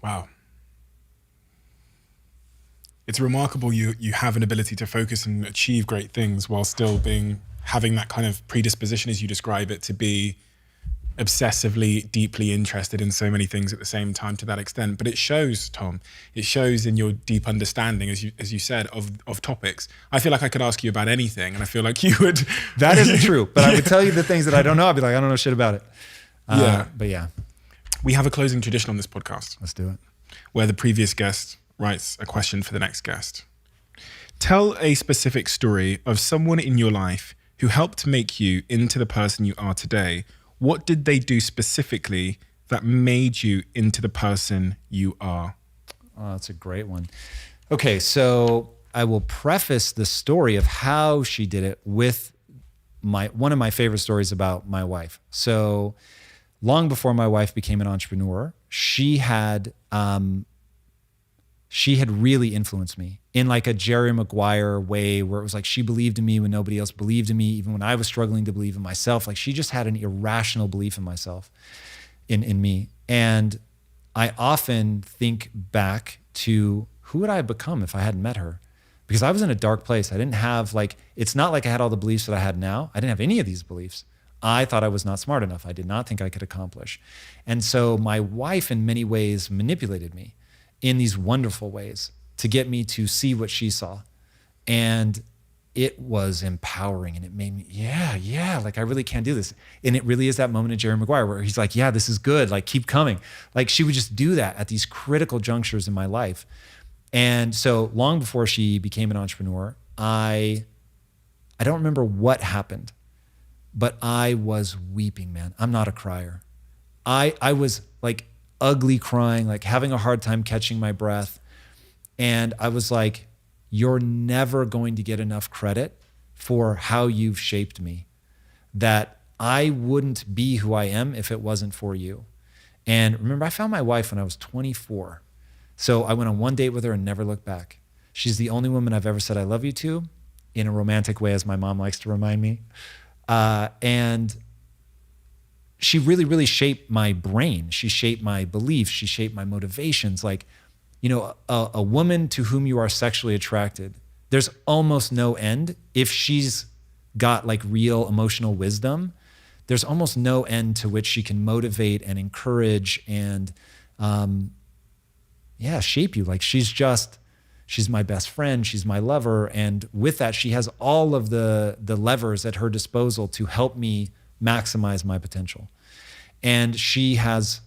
Wow. It's remarkable you have an ability to focus and achieve great things while still having that kind of predisposition, as you describe it, to be obsessively, deeply interested in so many things at the same time to that extent. But it shows, Tom, it shows in your deep understanding, as you said, of topics. I feel like I could ask you about anything and I feel like you would. That isn't true, but I would tell you the things that I don't know. I'd be like, I don't know shit about it. But yeah. We have a closing tradition on this podcast. Let's do it. Where the previous guest writes a question for the next guest. Tell a specific story of someone in your life who helped make you into the person you are today. What did they do specifically that made you into the person you are? Oh, that's a great one. Okay, so I will preface the story of how she did it with one of my favorite stories about my wife. So long before my wife became an entrepreneur, she had really influenced me in like a Jerry Maguire way, where it was like she believed in me when nobody else believed in me, even when I was struggling to believe in myself. Like she just had an irrational belief in myself, in me. And I often think back to who would I have become if I hadn't met her? Because I was in a dark place. I didn't have it's not like I had all the beliefs that I had now. I didn't have any of these beliefs. I thought I was not smart enough. I did not think I could accomplish. And so my wife in many ways manipulated me in these wonderful ways to get me to see what she saw. And it was empowering and it made me, like I really can do this. And it really is that moment of Jerry Maguire where he's like, yeah, this is good. Like keep coming. Like she would just do that at these critical junctures in my life. And so long before she became an entrepreneur, I don't remember what happened, but I was weeping, man. I'm not a crier. I was like ugly crying, like having a hard time catching my breath. And I was like, you're never going to get enough credit for how you've shaped me, that I wouldn't be who I am if it wasn't for you. And remember, I found my wife when I was 24. So I went on one date with her and never looked back. She's the only woman I've ever said I love you to in a romantic way, as my mom likes to remind me. And she really, really shaped my brain. She shaped my beliefs. She shaped my motivations. Like, you know, a woman to whom you are sexually attracted, there's almost no end. If she's got like real emotional wisdom, there's almost no end to which she can motivate and encourage and, shape you. Like she's my best friend. She's my lover. And with that, she has all of the levers at her disposal to help me maximize my potential. And she has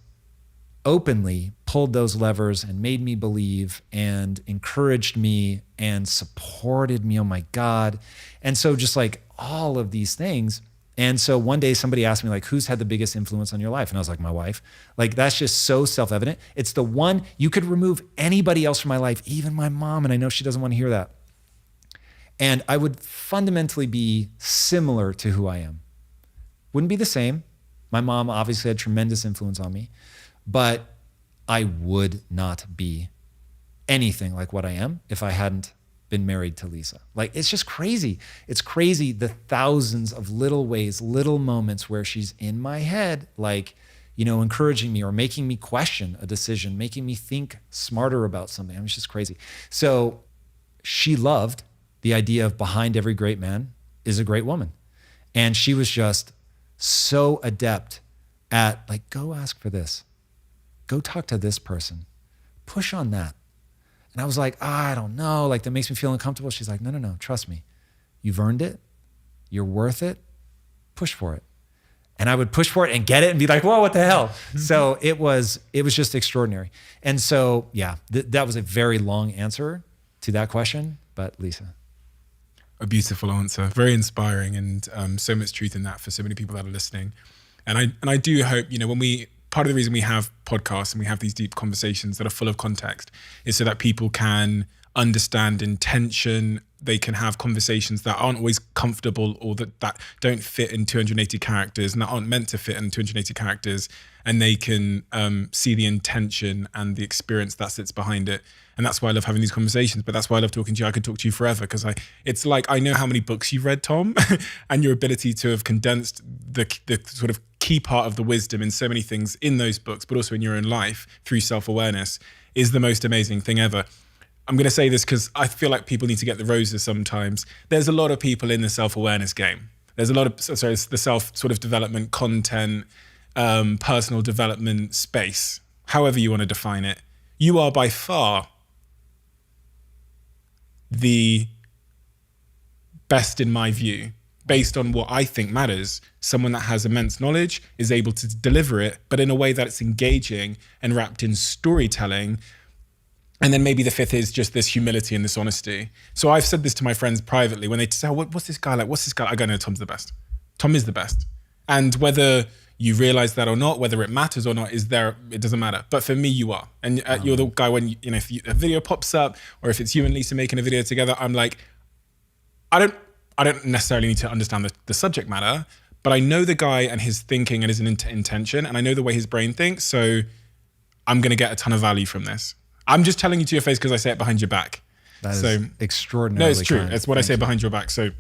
openly pulled those levers and made me believe and encouraged me and supported me. Oh my God. And so just like all of these things. And so one day somebody asked me like, who's had the biggest influence on your life? And I was like, my wife. Like, that's just so self-evident. It's the one, you could remove anybody else from my life, even my mom. And I know she doesn't want to hear that. And I would fundamentally be similar to who I am. Wouldn't be the same. My mom obviously had tremendous influence on me, but I would not be anything like what I am if I hadn't been married to Lisa. Like, it's just crazy. It's crazy the thousands of little ways, little moments where she's in my head, like, you know, encouraging me or making me question a decision, making me think smarter about something. I mean, it's just crazy. So she loved the idea of behind every great man is a great woman. And she was just so adept at like, go ask for this, go talk to this person, push on that. And I was like, I don't know, like that makes me feel uncomfortable. She's like, no, trust me. You've earned it. You're worth it. Push for it. And I would push for it and get it and be like, whoa, what the hell? So it was just extraordinary. And so, yeah, that was a very long answer to that question, but Lisa. A beautiful answer, very inspiring, and so much truth in that for so many people that are listening. And I do hope, you know, part of the reason we have podcasts and we have these deep conversations that are full of context is so that people can understand intention. They can have conversations that aren't always comfortable or that don't fit in 280 characters and that aren't meant to fit in 280 characters. And they can see the intention and the experience that sits behind it. And that's why I love having these conversations, but that's why I love talking to you. I could talk to you forever because it's like, I know how many books you've read, Tom, and your ability to have condensed the sort of key part of the wisdom in so many things in those books, but also in your own life through self-awareness is the most amazing thing ever. I'm going to say this because I feel like people need to get the roses sometimes. There's a lot of people in the self-awareness game. There's a lot of, the self sort of development content, personal development space, however you want to define it. You are by far the best in my view, based on what I think matters. Someone that has immense knowledge is able to deliver it, but in a way that it's engaging and wrapped in storytelling. And then maybe the fifth is just this humility and this honesty. So I've said this to my friends privately when they say, what's this guy like? What's this guy? I go, no, Tom's the best. Tom is the best. And whether you realize that or not, whether it matters or not, it doesn't matter. But for me, you are. And you're the guy when, if a video pops up or if it's you and Lisa making a video together, I'm like, I don't necessarily need to understand the subject matter, but I know the guy and his thinking and his intention, and I know the way his brain thinks. So I'm going to get a ton of value from this. I'm just telling you to your face because I say it behind your back. That is extraordinary. No, it's true. Kind. It's what I say behind your back. So,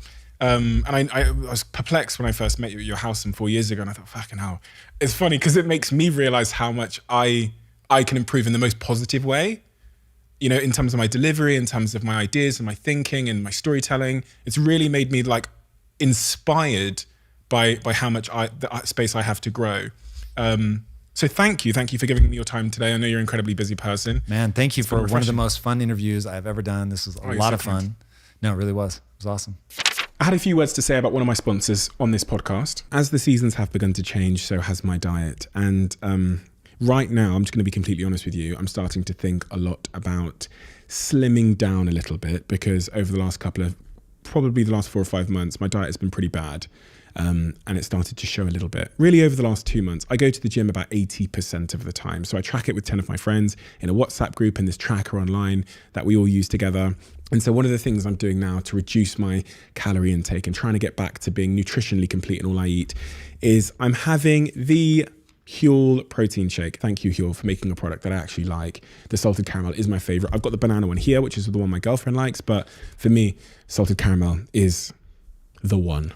and I was perplexed when I first met you at your house 4 years ago, and I thought, fucking hell. It's funny because it makes me realize how much I can improve in the most positive way, in terms of my delivery, in terms of my ideas and my thinking and my storytelling. It's really made me like inspired by how much the space I have to grow. So thank you for giving me your time today. I know you're an incredibly busy person. Man, thank you for one of the most fun interviews I've ever done. This was a lot of fun. No, it really was. It was awesome. I had a few words to say about one of my sponsors on this podcast. As the seasons have begun to change, so has my diet. And right now, I'm just going to be completely honest with you. I'm starting to think a lot about slimming down a little bit because over the last probably the last 4 or 5 months, my diet has been pretty bad. And it started to show a little bit. Really over the last 2 months, I go to the gym about 80% of the time. So I track it with 10 of my friends in a WhatsApp group and this tracker online that we all use together. And so one of the things I'm doing now to reduce my calorie intake and trying to get back to being nutritionally complete in all I eat is I'm having the Huel protein shake. Thank you, Huel, for making a product that I actually like. The salted caramel is my favorite. I've got the banana one here, which is the one my girlfriend likes. But for me, salted caramel is the one.